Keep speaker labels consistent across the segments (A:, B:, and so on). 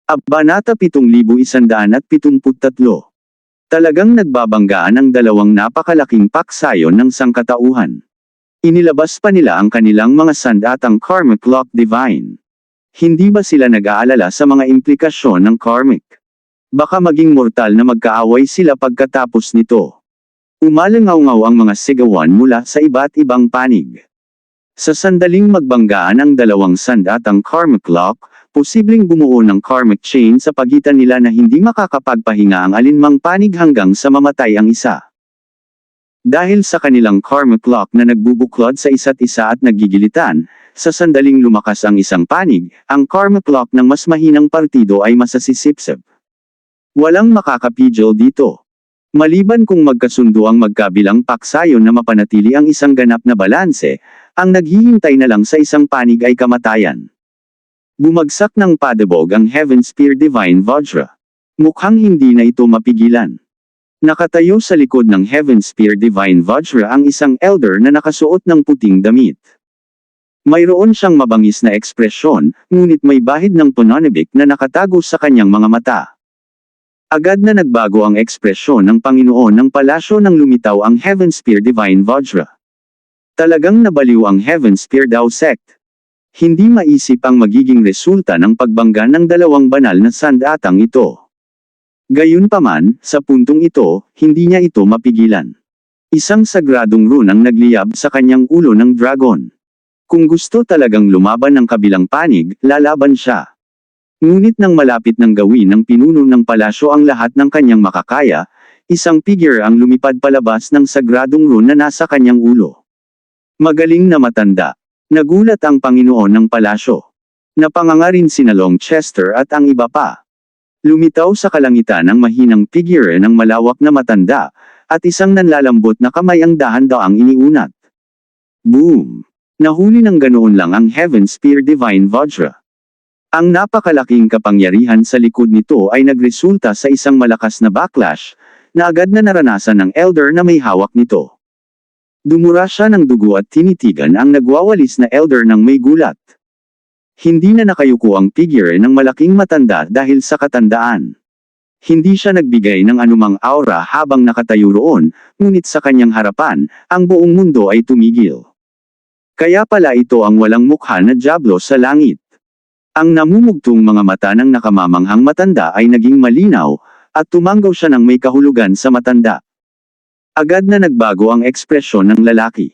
A: Kabanata 7173. Talagang nagbabanggaan ang dalawang napakalaking paksayon ng sangkatauhan. Inilabas pa nila ang kanilang mga sandatang karmic clock divine. Hindi ba sila nag-aalala sa mga implikasyon ng karmic? Baka maging mortal na magkaaway sila pagkatapos nito. Umalangaw-ngaw ang mga sigawan mula sa iba't ibang panig. Sa sandaling magbanggaan ang dalawang sandatang karmic clock, posibleng bumuo ng karmic chain sa pagitan nila na hindi makakapagpahinga ang alinmang panig hanggang sa mamatay ang isa. Dahil sa kanilang karmic clock na nagbubuklod sa isa't isa at naggigilitan, sa sandaling lumakas ang isang panig, ang karmic clock ng mas mahinang partido ay masasisipsip. Walang makakapigil dito. Maliban kung magkasundo ang magkabilang paksayon na mapanatili ang isang ganap na balanse, ang naghihintay na lang sa isang panig ay kamatayan. Bumagsak ng padabog ang Heaven Spear Divine Vajra. Mukhang hindi na ito mapigilan. Nakatayo sa likod ng Heaven Spear Divine Vajra ang isang elder na nakasuot ng puting damit. Mayroon siyang mabangis na ekspresyon, ngunit may bahid ng pananabik na nakatago sa kanyang mga mata. Agad na nagbago ang ekspresyon ng Panginoon ng palasyo nang lumitaw ang Heaven Spear Divine Vajra. Talagang nabaliw ang Heaven Spear Dao Sect. Hindi maisip ang magiging resulta ng pagbangga ng dalawang banal na sandatang ito. Gayunpaman, sa puntong ito, hindi niya ito mapigilan. Isang sagradong rune ang nagliyab sa kanyang ulo ng dragon. Kung gusto talagang lumaban ng kabilang panig, lalaban siya. Ngunit nang malapit ng gawin ng pinuno ng palasyo ang lahat ng kanyang makakaya, isang figure ang lumipad palabas ng sagradong rune na nasa kanyang ulo. Magaling na matanda. Nagulat ang Panginoon ng palasyo. Napanganga rin sina Longchester at ang iba pa. Lumitaw sa kalangitan ang mahinang figure ng malawak na matanda, at isang nanlalambot na kamay ang dahan-daang iniunat. Boom! Nahuli ng ganoon lang ang Heaven Spear Divine Vajra. Ang napakalaking kapangyarihan sa likod nito ay nagresulta sa isang malakas na backlash, na agad na naranasan ng elder na may hawak nito. Dumura siya ng dugo at tinitigan ang nagwawalis na elder ng may gulat. Hindi na nakayuko ang figure ng malaking matanda dahil sa katandaan. Hindi siya nagbigay ng anumang aura habang nakatayo roon, ngunit sa kanyang harapan, ang buong mundo ay tumigil. Kaya pala ito ang walang mukha na dyablo sa langit. Ang namumugtong mga mata ng nakamamanghang matanda ay naging malinaw, at tumanggaw siya ng may kahulugan sa matanda. Agad na nagbago ang ekspresyon ng lalaki.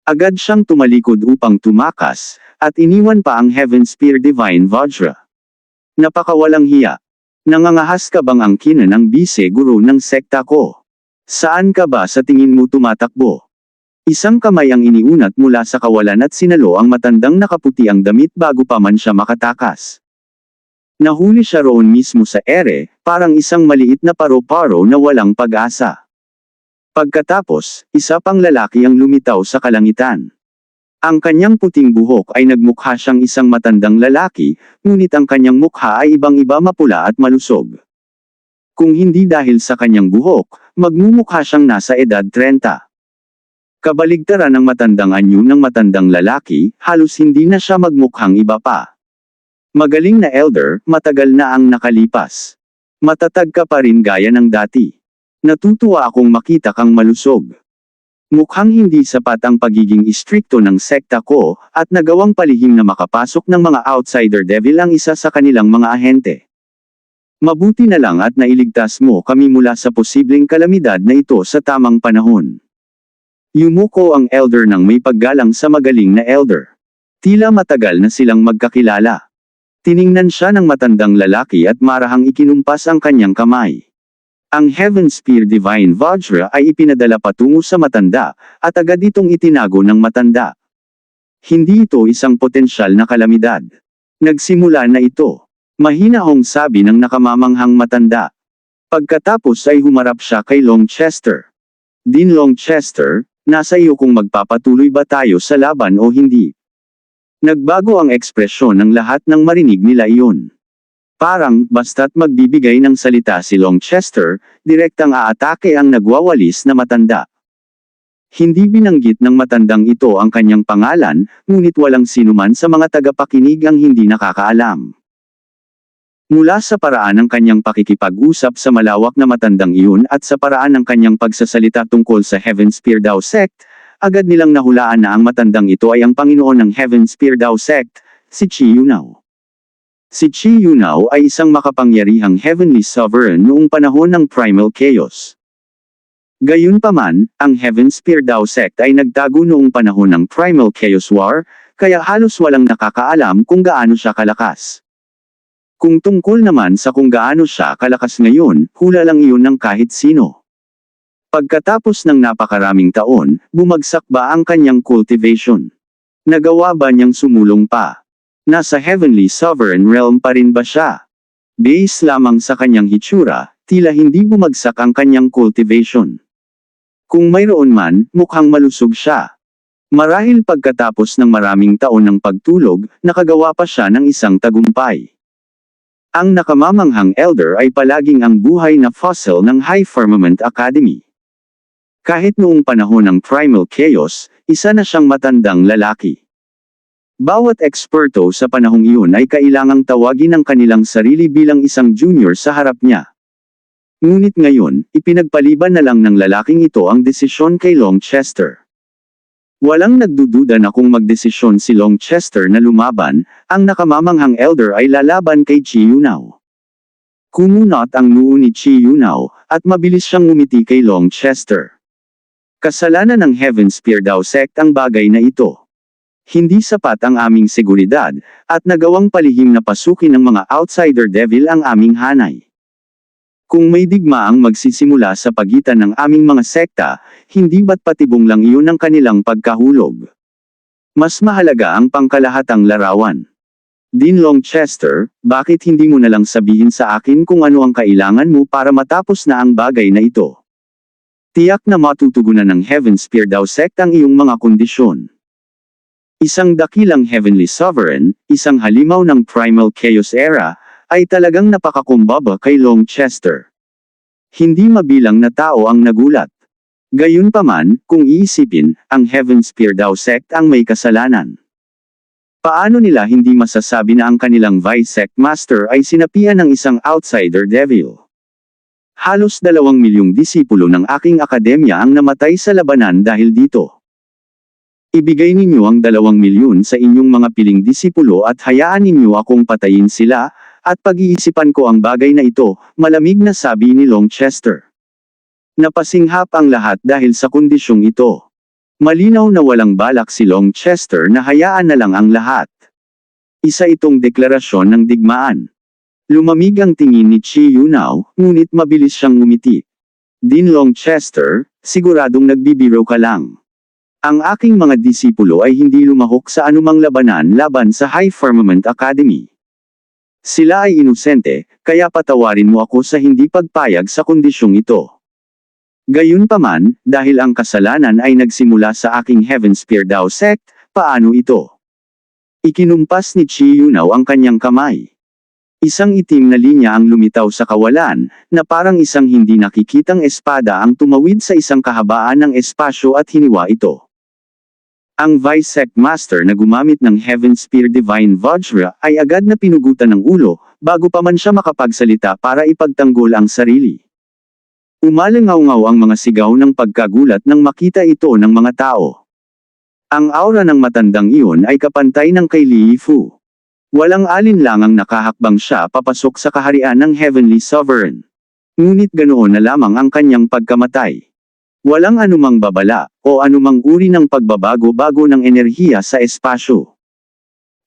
A: Agad siyang tumalikod upang tumakas, at iniwan pa ang Heaven Spear Divine Vajra. Napakawalang hiya. Nangangahas ka bang angkinan ang bise-guro ng sekta ko? Saan ka ba sa tingin mo tumatakbo? Isang kamay ang iniunat mula sa kawalan at sinalo ang matandang nakaputi ang damit bago pa man siya makatakas. Nahuli siya roon mismo sa ere, parang isang maliit na paro-paro na walang pag-asa. Pagkatapos, isa pang lalaki ang lumitaw sa kalangitan. Ang kanyang puting buhok ay nagmukha siyang isang matandang lalaki, ngunit ang kanyang mukha ay ibang-iba, mapula at malusog. Kung hindi dahil sa kanyang buhok, magmumukha siyang nasa edad 30. Kabaligtaran ng matandang anyo ng matandang lalaki, halos hindi na siya magmukhang iba pa. Magaling na elder, matagal na ang nakalipas. Matatag ka pa rin gaya ng dati. Natutuwa akong makita kang malusog. Mukhang hindi sapat ang pagiging istrikto ng sekta ko, at nagawang palihim na makapasok ng mga outsider devil ang isa sa kanilang mga ahente. Mabuti na lang at nailigtas mo kami mula sa posibleng kalamidad na ito sa tamang panahon. Yumuko ang elder ng may paggalang sa magaling na elder. Tila matagal na silang magkakilala. Tiningnan siya ng matandang lalaki at marahang ikinumpas ang kanyang kamay. Ang Heaven Spear Divine Vajra ay ipinadala patungo sa matanda, at agad itong itinago ng matanda. Hindi ito isang potensyal na kalamidad. Nagsimula na ito. Mahinahong sabi ng nakamamanghang matanda. Pagkatapos ay humarap siya kay Longchester. Din Longchester, nasa iyo kung magpapatuloy ba tayo sa laban o hindi. Nagbago ang ekspresyon ng lahat nang marinig nila iyon. Parang, basta't magbibigay ng salita si Longchester, direktang aatake ang nagwawalis na matanda. Hindi binanggit ng matandang ito ang kanyang pangalan, ngunit walang sinuman sa mga tagapakinig ang hindi nakakaalam. Mula sa paraan ng kanyang pakikipag-usap sa malawak na matandang iyon at sa paraan ng kanyang pagsasalita tungkol sa Heaven Spear Dao Sect, agad nilang nahulaan na ang matandang ito ay ang Panginoon ng Heaven Spear Dao Sect, si Chi Yunao. Si Chi Yunao ay isang makapangyarihang Heavenly Sovereign noong panahon ng Primal Chaos. Gayunpaman, ang Heaven Spear Dao Sect ay nagtago noong panahon ng Primal Chaos War, kaya halos walang nakakaalam kung gaano siya kalakas. Kung tungkol naman sa kung gaano siya kalakas ngayon, hula lang iyon ng kahit sino. Pagkatapos ng napakaraming taon, bumagsak ba ang kanyang cultivation? Nagawa ba niyang sumulong pa? Nasa Heavenly Sovereign Realm pa rin ba siya? Base lamang sa kanyang hitsura, tila hindi bumagsak ang kanyang cultivation. Kung mayroon man, mukhang malusog siya. Marahil pagkatapos ng maraming taon ng pagtulog, nakagawa pa siya ng isang tagumpay. Ang nakamamanghang elder ay palaging ang buhay na fossil ng High Firmament Academy. Kahit noong panahon ng Primal Chaos, isa na siyang matandang lalaki. Bawat eksperto sa panahong iyon ay kailangang tawagin ang kanilang sarili bilang isang junior sa harap niya. Ngunit ngayon, ipinagpaliban na lang ng lalaking ito ang desisyon kay Longchester. Walang nagdududa na kung magdesisyon si Longchester na lumaban, ang nakamamanghang elder ay lalaban kay Chi Yunao. Kumunot ang noo ni Chi Yunao, at mabilis siyang ngumiti kay Longchester. Kasalanan ng Heaven Spear Dao Sect ang bagay na ito. Hindi sapat ang aming seguridad, at nagawang palihim na pasukin ng mga outsider devil ang aming hanay. Kung may digmaang magsisimula sa pagitan ng aming mga sekta, hindi ba't patibong lang iyon ang kanilang pagkahulog? Mas mahalaga ang pangkalahatang larawan. Dean Longchester, bakit hindi mo na lang sabihin sa akin kung ano ang kailangan mo para matapos na ang bagay na ito? Tiyak na matutugunan ng Heaven Spear Dao Sect ang iyong mga kondisyon. Isang dakilang Heavenly Sovereign, isang halimaw ng Primal Chaos Era, ay talagang napakakumbaba kay Longchester. Hindi mabilang na tao ang nagulat. Gayunpaman, kung iisipin, ang Heaven Spear Dao Sect ang may kasalanan. Paano nila hindi masasabi na ang kanilang Vice Sect Master ay sinapian ng isang outsider devil? Halos 2 milyong disipulo ng aking akademya ang namatay sa labanan dahil dito. Ibigay ninyo ang 2 milyon sa inyong mga piling disipulo at hayaan ninyo akong patayin sila, at pag-iisipan ko ang bagay na ito, malamig na sabi ni Longchester. Napasinghap ang lahat dahil sa kondisyong ito. Malinaw na walang balak si Longchester na hayaan na lang ang lahat. Isa itong deklarasyon ng digmaan. Lumamig ang tingin ni Chi Yunao, ngunit mabilis siyang ngumiti. Dean Longchester, siguradong nagbibiro ka lang. Ang aking mga disipulo ay hindi lumahok sa anumang labanan laban sa High Firmament Academy. Sila ay inosente, kaya patawarin mo ako sa hindi pagpayag sa kondisyong ito. Gayunpaman, dahil ang kasalanan ay nagsimula sa aking Heaven Spear Dao Sect, paano ito? Ikinumpas ni Chi Yunao ang kanyang kamay. Isang itim na linya ang lumitaw sa kawalan, na parang isang hindi nakikitang espada ang tumawid sa isang kahabaan ng espasyo at hiniwa ito. Ang Vice Sect Master na gumamit ng Heaven Spear Divine Vajra ay agad na pinugutan ng ulo, bago pa man siya makapagsalita para ipagtanggol ang sarili. Umalingaw-ngaw ang mga sigaw ng pagkagulat nang makita ito ng mga tao. Ang aura ng matandang iyon ay kapantay ng kay Li Fu. Walang alinlangang nakahakbang siya papasok sa kaharian ng Heavenly Sovereign. Ngunit ganoon na lamang ang kanyang pagkamatay. Walang anumang babala, o anumang uri ng pagbabago-bago ng enerhiya sa espasyo.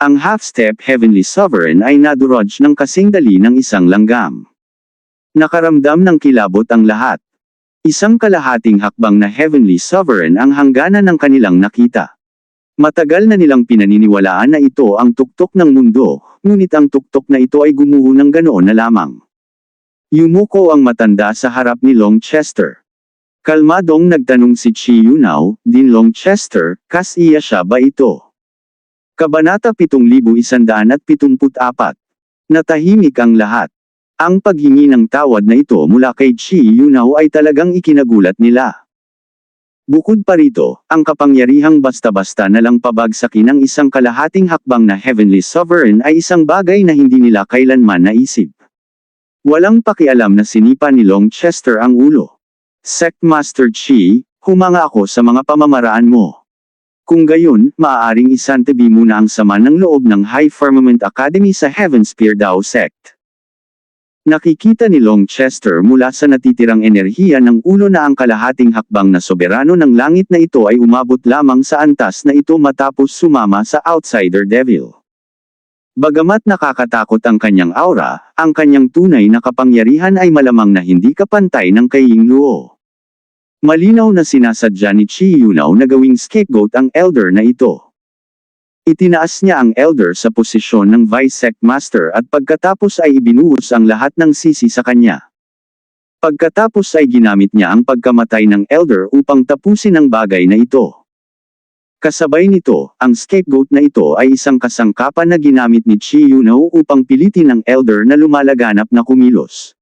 A: Ang half-step Heavenly Sovereign ay nadurog ng kasing dali ng isang langgam. Nakaramdam ng kilabot ang lahat. Isang kalahating hakbang na Heavenly Sovereign ang hangganan ng kanilang nakita. Matagal na nilang pinaniniwalaan na ito ang tuktok ng mundo, ngunit ang tuktok na ito ay gumuho ng ganoon na lamang. Yumuko ang matanda sa harap ni Longchester. Kalmadong nagtanong si Chi Yunao, Dean Longchester, kas-iya siya ba ito? Kabanata 7174. Natahimik ang lahat. Ang paghingi ng tawad na ito mula kay Chi Yunao ay talagang ikinagulat nila. Bukod pa rito, ang kapangyarihang basta-basta na lang pabagsakin ang isang kalahating hakbang na Heavenly Sovereign ay isang bagay na hindi nila kailanman naisip. Walang pakialam na sinipa ni Longchester ang ulo. Sect Master Chi, humanga ako sa mga pamamaraan mo. Kung gayon, maaaring isantabi muna ang sama ng loob ng High Firmament Academy sa Heavenspear Dao Sect. Nakikita ni Longchester mula sa natitirang enerhiya ng ulo na ang kalahating hakbang na soberano ng langit na ito ay umabot lamang sa antas na ito matapos sumama sa Outsider Devil. Bagamat nakakatakot ang kanyang aura, ang kanyang tunay na kapangyarihan ay malamang na hindi kapantay ng kay Ying Luo. Malinaw na sinasadya ni Chi Yunao na gawing scapegoat ang elder na ito. Itinaas niya ang elder sa posisyon ng Vice Sect Master at pagkatapos ay ibinuhos ang lahat ng sisi sa kanya. Pagkatapos ay ginamit niya ang pagkamatay ng elder upang tapusin ang bagay na ito. Kasabay nito, ang scapegoat na ito ay isang kasangkapan na ginamit ni Chi Yunao upang pilitin ang elder na lumalaganap na kumilos.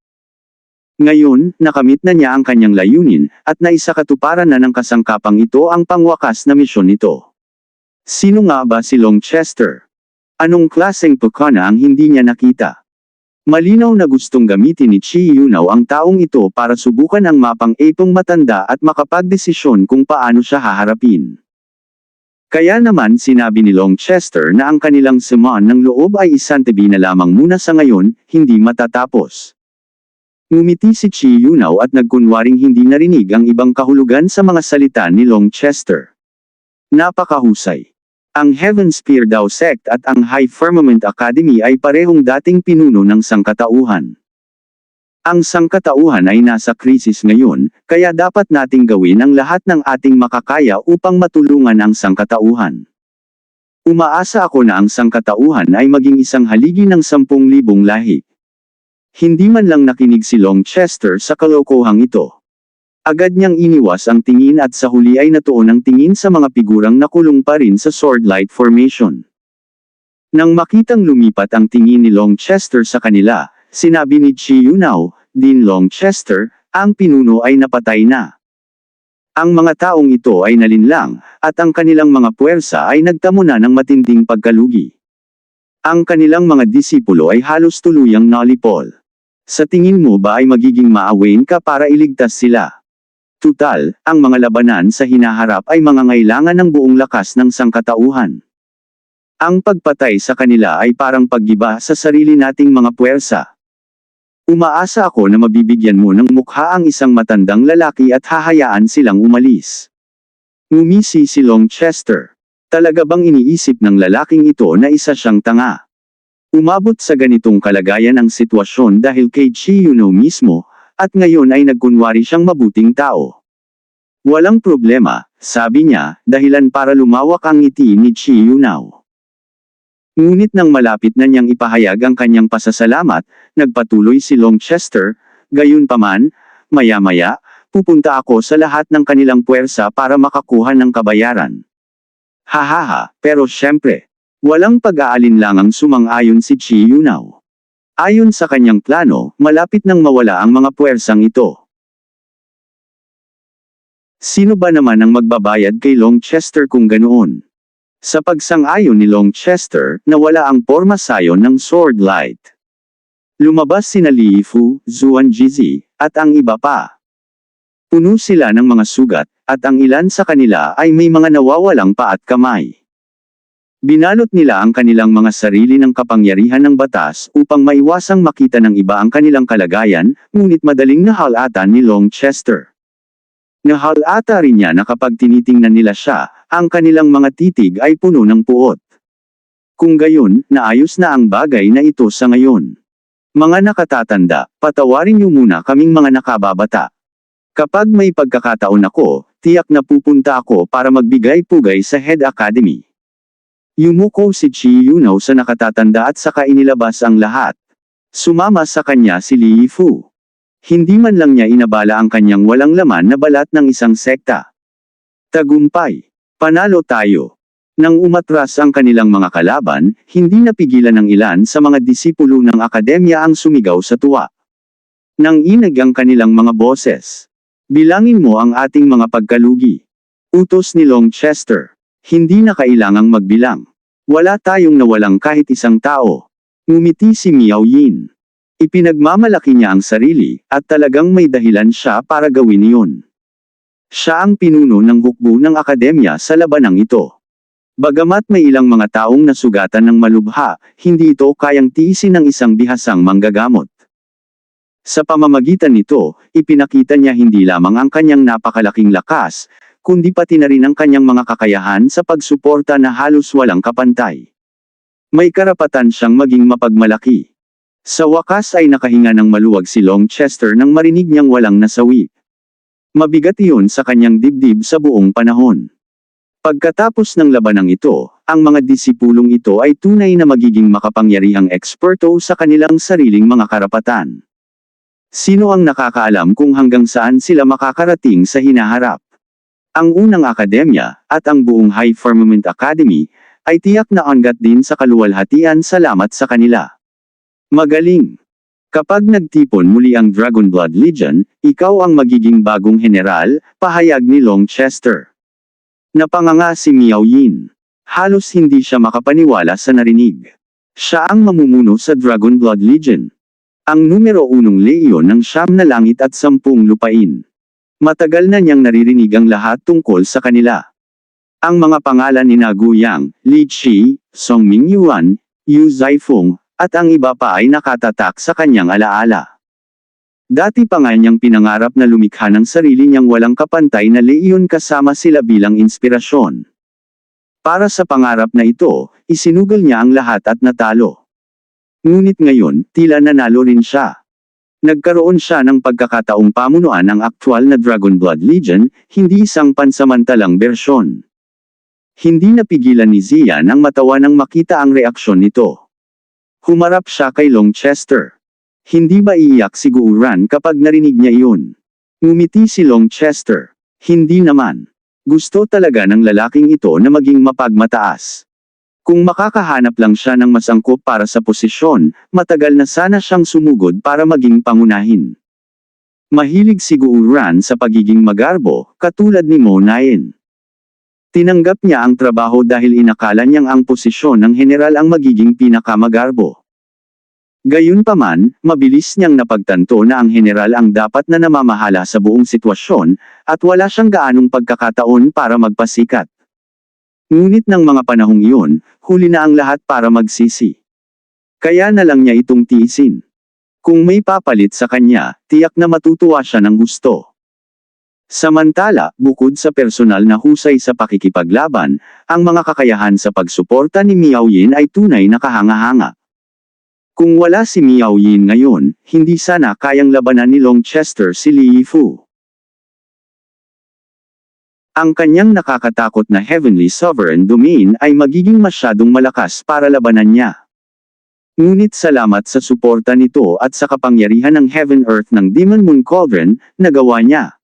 A: Ngayon, nakamit na niya ang kanyang layunin, at naisakatuparan na ng kasangkapang ito ang pangwakas na misyon nito. Sino nga ba si Longchester? Anong klaseng pagkana ang hindi niya nakita? Malinaw na gustong gamitin ni Chi Yunao ang taong ito para subukan ang mapang-epong matanda at makapagdesisyon kung paano siya haharapin. Kaya naman sinabi ni Longchester na ang kanilang samaan ng loob ay isantabi na lamang muna sa ngayon, hindi matatapos. Ngumiti si Chi Yunao at nagkunwaring hindi narinig ang ibang kahulugan sa mga salita ni Longchester. Napakahusay. Ang Heavenspear Dao Sect at ang High Firmament Academy ay parehong dating pinuno ng sangkatauhan. Ang sangkatauhan ay nasa krisis ngayon, kaya dapat nating gawin ang lahat ng ating makakaya upang matulungan ang sangkatauhan. Umaasa ako na ang sangkatauhan ay maging isang haligi ng 10,000 lahi. Hindi man lang nakinig si Longchester sa kalokohang ito. Agad niyang iniwas ang tingin at sa huli ay natuon ang tingin sa mga figurang nakulong pa rin sa Swordlight Formation. Nang makitang lumipat ang tingin ni Longchester sa kanila, sinabi ni Chi Yunao, "Din Longchester, ang pinuno ay napatay na." Ang mga taong ito ay nalinlang, at ang kanilang mga puwersa ay nagtamo na ng matinding pagkalugi. Ang kanilang mga disipulo ay halos tuluyang nalipol. Sa tingin mo ba ay magiging maawain ka para iligtas sila? Tutal, ang mga labanan sa hinaharap ay mangangailangan ng buong lakas ng sangkatauhan. Ang pagpatay sa kanila ay parang paggiba sa sarili nating mga puwersa. Umaasa ako na mabibigyan mo ng mukha ang isang matandang lalaki at hahayaan silang umalis. Ngumisi si Longchester. Talaga bang iniisip ng lalaking ito na isa siyang tanga? Umabot sa ganitong kalagayan ang sitwasyon dahil kay Chi Yunao mismo, at ngayon ay nagkunwari siyang mabuting tao. Walang problema, sabi niya, dahilan para lumawak ang ngiti ni Chi Yunao. Ngunit nang malapit na niyang ipahayag ang kanyang pasasalamat, nagpatuloy si Longchester, gayunpaman, maya-maya, pupunta ako sa lahat ng kanilang puwersa para makakuha ng kabayaran. Hahaha, pero syempre, walang pag-aalinlangang sumang-ayon si Chi Yunao. Ayon sa kanyang plano, malapit nang mawala ang mga puwersang ito. Sino ba naman ang magbabayad kay Longchester kung ganoon? Sa pagsang-ayon ni Longchester, nawala ang porma sayon ng Swordlight. Lumabas sina Li Fu, Zuan Jizi, at ang iba pa. Puno sila ng mga sugat, at ang ilan sa kanila ay may mga nawawalang paa at kamay. Binalot nila ang kanilang mga sarili ng kapangyarihan ng batas upang maiwasang makita ng iba ang kanilang kalagayan, ngunit madaling nahalata ni Longchester. Nahalata rin niya na kapag tinitingnan nila siya, ang kanilang mga titig ay puno ng puot. Kung gayon, naayos na ang bagay na ito sa ngayon. Mga nakatatanda, patawarin niyo muna kaming mga nakababata. Kapag may pagkakataon ako, tiyak na pupunta ako para magbigay-pugay sa Head Academy. Yumuko si Chi Yunao sa nakatatanda at saka inilabas ang lahat. Sumama sa kanya si Li Fu. Hindi man lang niya inabala ang kanyang walang laman na balat ng isang sekta. Tagumpay. Panalo tayo. Nang umatras ang kanilang mga kalaban, hindi napigilan ng ilan sa mga disipulo ng akademya ang sumigaw sa tuwa. Nang inag ang kanilang mga boses. Bilangin mo ang ating mga pagkalugi. Utos ni Longchester. Hindi na kailangang magbilang. Wala tayong nawalang kahit isang tao. Ngumiti si Miao Yin. Ipinagmamalaki niya ang sarili, at talagang may dahilan siya para gawin iyon. Siya ang pinuno ng hukbo ng akademya sa labanang ito. Bagamat may ilang mga taong nasugatan ng malubha, hindi ito kayang tiisin ng isang bihasang manggagamot. Sa pamamagitan nito, ipinakita niya hindi lamang ang kanyang napakalaking lakas, kundi pati na rin ang kanyang mga kakayahan sa pagsuporta na halos walang kapantay. May karapatan siyang maging mapagmalaki. Sa wakas ay nakahinga ng maluwag si Longchester nang marinig niyang walang nasawi. Mabigat iyon sa kanyang dibdib sa buong panahon. Pagkatapos ng labanang ito, ang mga disipulong ito ay tunay na magiging makapangyarihang eksperto sa kanilang sariling mga karapatan. Sino ang nakakaalam kung hanggang saan sila makakarating sa hinaharap? Ang unang akademya, at ang buong High Firmament Academy, ay tiyak na anggat din sa kaluwalhatian salamat sa kanila. Magaling! Kapag nagtipon muli ang Dragonblood Legion, ikaw ang magiging bagong general, pahayag ni Longchester. Napanganga si Miao Yin. Halos hindi siya makapaniwala sa narinig. Siya ang mamumuno sa Dragonblood Legion. Ang numero 1 leyon ng 9 na langit at 10 lupain. Matagal na niyang naririnig ang lahat tungkol sa kanila. Ang mga pangalan ni Gu Yang, Li Qi, Song Mingyuan, Yu Zaifeng, at ang iba pa ay nakatatak sa kanyang alaala. Dati pa nga niyang pinangarap na lumikha ng sarili niyang walang kapantay na leyon kasama sila bilang inspirasyon. Para sa pangarap na ito, isinugal niya ang lahat at natalo. Ngunit ngayon, tila nanalo rin siya. Nagkaroon siya ng pagkakataong pamunuan ang aktwal na Dragonblood Legion, hindi isang pansamantalang bersyon. Hindi napigilan ni Ziyan ang matawa nang makita ang reaksyon nito. Humarap siya kay Longchester. Hindi ba iiyak si Guoran kapag narinig niya iyon? Ngumiti si Longchester. Hindi naman. Gusto talaga ng lalaking ito na maging mapagmataas. Kung makakahanap lang siya ng mas angkop para sa posisyon, matagal na sana siyang sumugod para maging pangunahin. Mahilig si Guoran sa pagiging magarbo, katulad ni Mo Nain. Tinanggap niya ang trabaho dahil inakala niyang ang posisyon ng general ang magiging pinakamagarbo. Gayunpaman, mabilis niyang napagtanto na ang general ang dapat na namamahala sa buong sitwasyon, at wala siyang gaanong pagkakataon para magpasikat. Ngunit ng mga panahong iyon, huli na ang lahat para magsisi. Kaya na lang niya itong tiisin. Kung may papalit sa kanya, tiyak na matutuwa siya ng gusto. Samantala, bukod sa personal na husay sa pakikipaglaban, ang mga kakayahan sa pagsuporta ni Miao Yin ay tunay na kahanga-hanga. Kung wala si Miao Yin ngayon, hindi sana kayang labanan ni Longchester si Li Yifu. Ang kanyang nakakatakot na Heavenly Sovereign Domain ay magiging masyadong malakas para labanan niya. Ngunit salamat sa suporta nito at sa kapangyarihan ng Heaven Earth ng Demon Moon Cauldron, nagawa niya.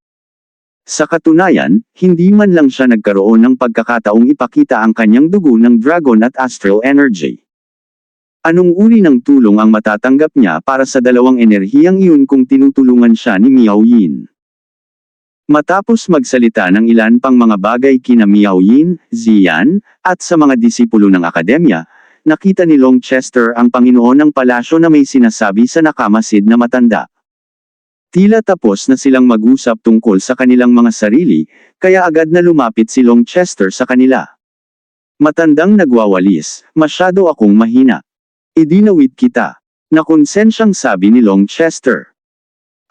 A: Sa katunayan, hindi man lang siya nagkaroon ng pagkakataong ipakita ang kanyang dugo ng dragon at astral energy. Anong uri ng tulong ang matatanggap niya para sa dalawang enerhiyang iyon kung tinutulungan siya ni Miao Yin? Matapos magsalita ng ilan pang mga bagay kina Miao Yin, Ziyan, at sa mga disipulo ng akademya, nakita ni Longchester ang Panginoon ng palasyo na may sinasabi sa nakamasid na matanda. Tila tapos na silang mag-usap tungkol sa kanilang mga sarili, kaya agad na lumapit si Longchester sa kanila. Matandang nagwawalis, masyado akong mahina. Idinawit kita. Nakonsensyang sabi ni Longchester.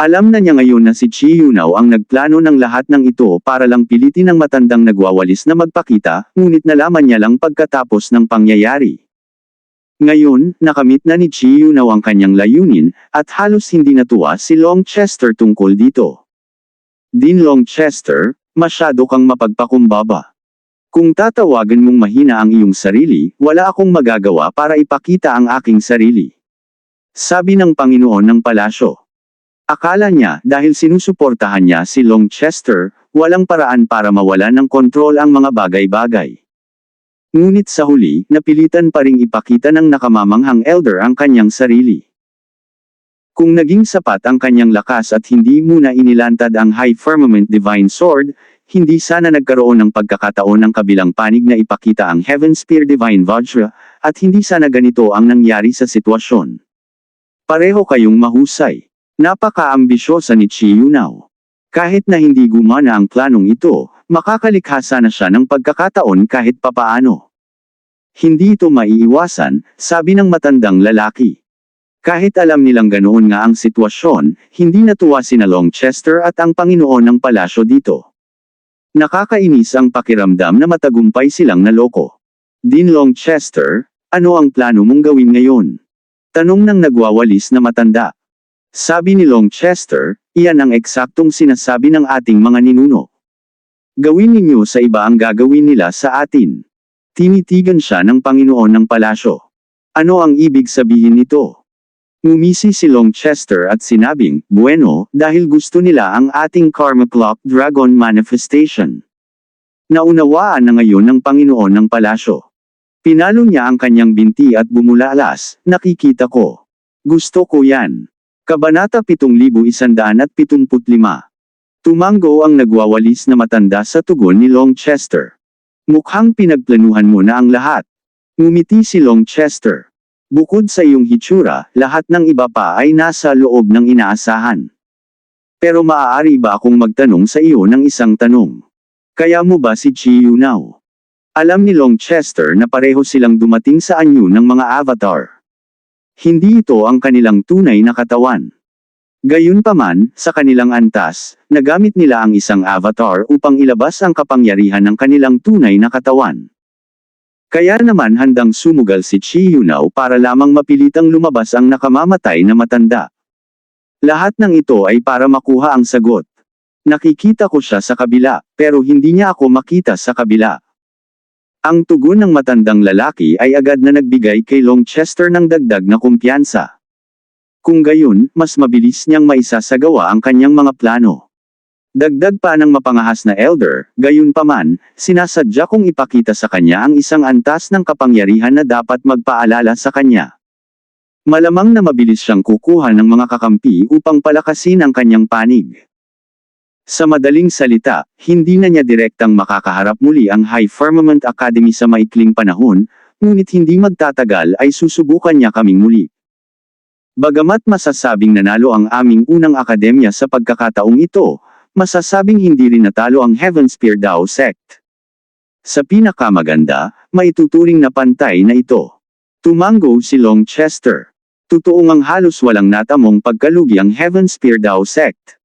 A: Alam na niya ngayon na si Chi Yunao ang nagplano ng lahat ng ito para lang pilitin ang matandang nagwawalis na magpakita, ngunit nalaman niya lang pagkatapos ng pangyayari. Ngayon, nakamit na ni Chi Yunao ang kanyang layunin, at halos hindi natuwa si Longchester tungkol dito. Din Longchester, masyado kang mapagpakumbaba. Kung tatawagan mong mahina ang iyong sarili, wala akong magagawa para ipakita ang aking sarili. Sabi ng Panginoon ng palasyo. Akala niya, dahil sinusuportahan niya si Longchester, walang paraan para mawalan ng kontrol ang mga bagay-bagay. Ngunit sa huli, napilitan pa ring ipakita ng nakamamanghang elder ang kanyang sarili. Kung naging sapat ang kanyang lakas at hindi muna inilantad ang High Firmament Divine Sword, hindi sana nagkaroon ng pagkakataon ng kabilang panig na ipakita ang Heaven Spear Divine Vajra, at hindi sana ganito ang nangyari sa sitwasyon. Pareho kayong mahusay. Napaka-ambisyosa ni Chi Yunao. Kahit na hindi gumana ang planong ito, makakalikha sana siya ng pagkakataon kahit papaano. Hindi ito maiiwasan, sabi ng matandang lalaki. Kahit alam nilang ganoon nga ang sitwasyon, hindi natuwa sina Longchester at ang Panginoon ng palasyo dito. Nakakainis ang pakiramdam na matagumpay silang naloko. Dean Longchester, ano ang plano mong gawin ngayon? Tanong ng nagwawalis na matanda. Sabi ni Longchester, iyan ang eksaktong sinasabi ng ating mga ninuno. Gawin ninyo sa iba ang gagawin nila sa atin. Tinitigan siya ng Panginoon ng palasyo. Ano ang ibig sabihin nito? Ngumisi si Longchester at sinabing, bueno, dahil gusto nila ang ating Karma Clock Dragon Manifestation. Naunawaan na ngayon ng Panginoon ng palasyo. Pinalo niya ang kanyang binti at bumulalas, nakikita ko. Gusto ko yan. Kabanata 7175. Tumango ang nagwawalis na matanda sa tugon ni Longchester. Mukhang pinagplanuhan mo na ang lahat. Ngumiti si Longchester. Bukod sa iyong hitsura, lahat ng iba pa ay nasa loob ng inaasahan. Pero maaari ba akong magtanong sa iyo ng isang tanong? Kaya mo ba si Chi Yunao? Alam ni Longchester na pareho silang dumating sa anyo ng mga avatar. Hindi ito ang kanilang tunay na katawan. Gayunpaman, sa kanilang antas, nagamit nila ang isang avatar upang ilabas ang kapangyarihan ng kanilang tunay na katawan. Kaya naman handang sumugal si Chi Yunao para lamang mapilitang lumabas ang nakamamatay na matanda. Lahat ng ito ay para makuha ang sagot. Nakikita ko siya sa kabila, pero hindi niya ako makita sa kabila. Ang tugon ng matandang lalaki ay agad na nagbigay kay Longchester ng dagdag na kumpiyansa. Kung gayon, mas mabilis niyang maisasagawa ang kanyang mga plano. Dagdag pa ng mapangahas na elder, gayunpaman, sinasadya kong ipakita sa kanya ang isang antas ng kapangyarihan na dapat magpaalala sa kanya. Malamang na mabilis siyang kukuha ng mga kakampi upang palakasin ang kanyang panig. Sa madaling salita, hindi na niya direktang makakaharap muli ang High Firmament Academy sa maikling panahon, ngunit hindi magtatagal ay susubukan niya kaming muli. Bagamat masasabing nanalo ang aming unang akademya sa pagkakataong ito, masasabing hindi rin natalo ang Heaven Spear Dao Sect. Sa pinakamaganda, maituturing na pantay na ito. Tumango si Longchester. Totoo ngang halos walang natamong pagkalugi ang Heaven Spear Dao Sect.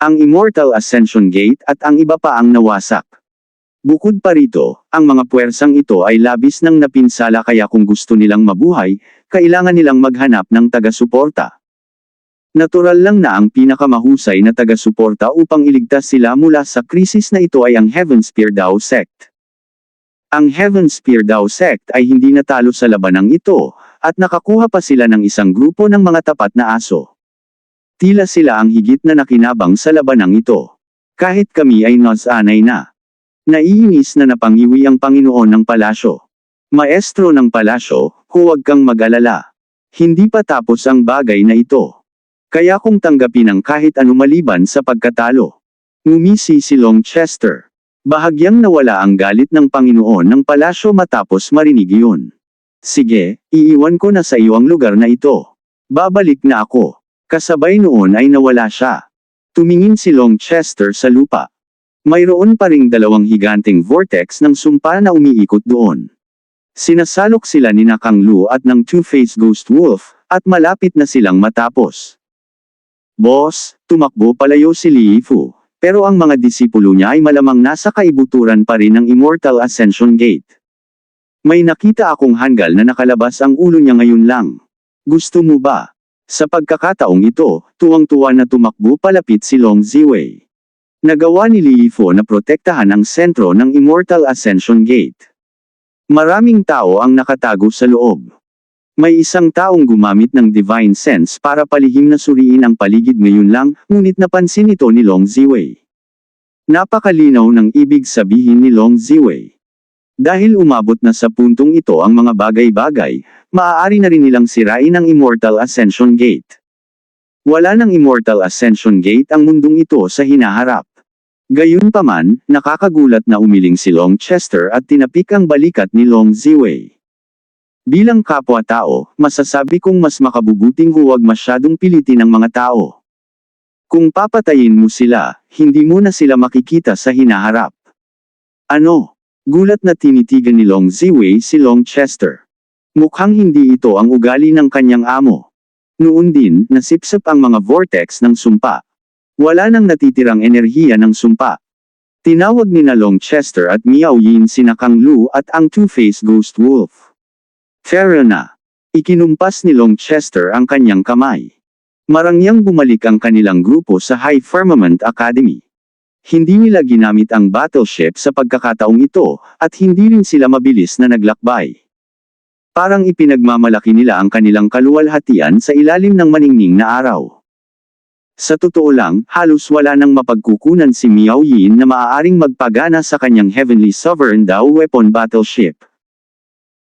A: Ang Immortal Ascension Gate at ang iba pa ang nawasak. Bukod pa rito, ang mga puwersang ito ay labis ng napinsala kaya kung gusto nilang mabuhay, kailangan nilang maghanap ng taga-suporta. Natural lang na ang pinakamahusay na taga-suporta upang iligtas sila mula sa krisis na ito ay ang Heaven Spear Dao Sect. Ang Heaven Spear Dao Sect ay hindi natalo sa labanang ito, at nakakuha pa sila ng isang grupo ng mga tapat na aso. Tila sila ang higit na nakinabang sa labanang ito. Kahit kami ay nasanay na. Naiinis na napangiwi ang Panginoon ng palasyo. Maestro ng palasyo, huwag kang mag-alala. Hindi pa tapos ang bagay na ito. Kaya kong tanggapin ang kahit ano maliban sa pagkatalo. Ngumisi si Longchester. Bahagyang nawala ang galit ng Panginoon ng palasyo matapos marinig iyon. Sige, iiwan ko na sa iyo ang lugar na ito. Babalik na ako. Kasabay noon ay nawala siya. Tumingin si Longchester sa lupa. Mayroon pa ring dalawang higanteng vortex ng sumpa na umiikot doon. Sinasalok sila ni Kang Lu at ng Two-Faced Ghost Wolf, at malapit na silang matapos. Boss, tumakbo palayo si Li Fu, pero ang mga disipulo niya ay malamang nasa kaibuturan pa rin ng Immortal Ascension Gate. May nakita akong hanggal na nakalabas ang ulo niya ngayon lang. Gusto mo ba? Sa pagkakataong ito, tuwang-tuwa na tumakbo palapit si Long Ziwei. Nagawa ni Li Fu na protektahan ang sentro ng Immortal Ascension Gate. Maraming tao ang nakatago sa loob. May isang taong gumamit ng Divine Sense para palihim na suriin ang paligid ngayon lang, ngunit napansin ito ni Long Ziwei. Napakalinaw ng ibig sabihin ni Long Ziwei. Dahil umabot na sa puntong ito ang mga bagay-bagay, maaari na rin nilang sirain ang Immortal Ascension Gate. Wala ng Immortal Ascension Gate ang mundong ito sa hinaharap. Gayunpaman, nakakagulat na umiling si Long Chester at tinapik ang balikat ni Long Ziwei. Bilang kapwa-tao, masasabi kong mas makabubuting huwag masyadong pilitin ang mga tao. Kung papatayin mo sila, hindi mo na sila makikita sa hinaharap. Ano? Gulat na tinitigan ni Long Ziwei si Long Chester. Mukhang hindi ito ang ugali ng kanyang amo. Noon din, nasipsip ang mga vortex ng sumpa. Wala nang natitirang enerhiya ng sumpa. Tinawag ni na Long Chester at Miao Yin sina Kang Lu at ang Two-Faced Ghost Wolf. Pero na. Ikinumpas ni Long Chester ang kanyang kamay. Marangyang bumalik ang kanilang grupo sa High Firmament Academy. Hindi nila ginamit ang battleship sa pagkakataong ito, at hindi rin sila mabilis na naglakbay. Parang ipinagmamalaki nila ang kanilang kaluwalhatian sa ilalim ng maningning na araw. Sa totoo lang, halos wala nang mapagkukunan si Miao Yin na maaaring magpagana sa kanyang Heavenly Sovereign Dao Weapon Battleship.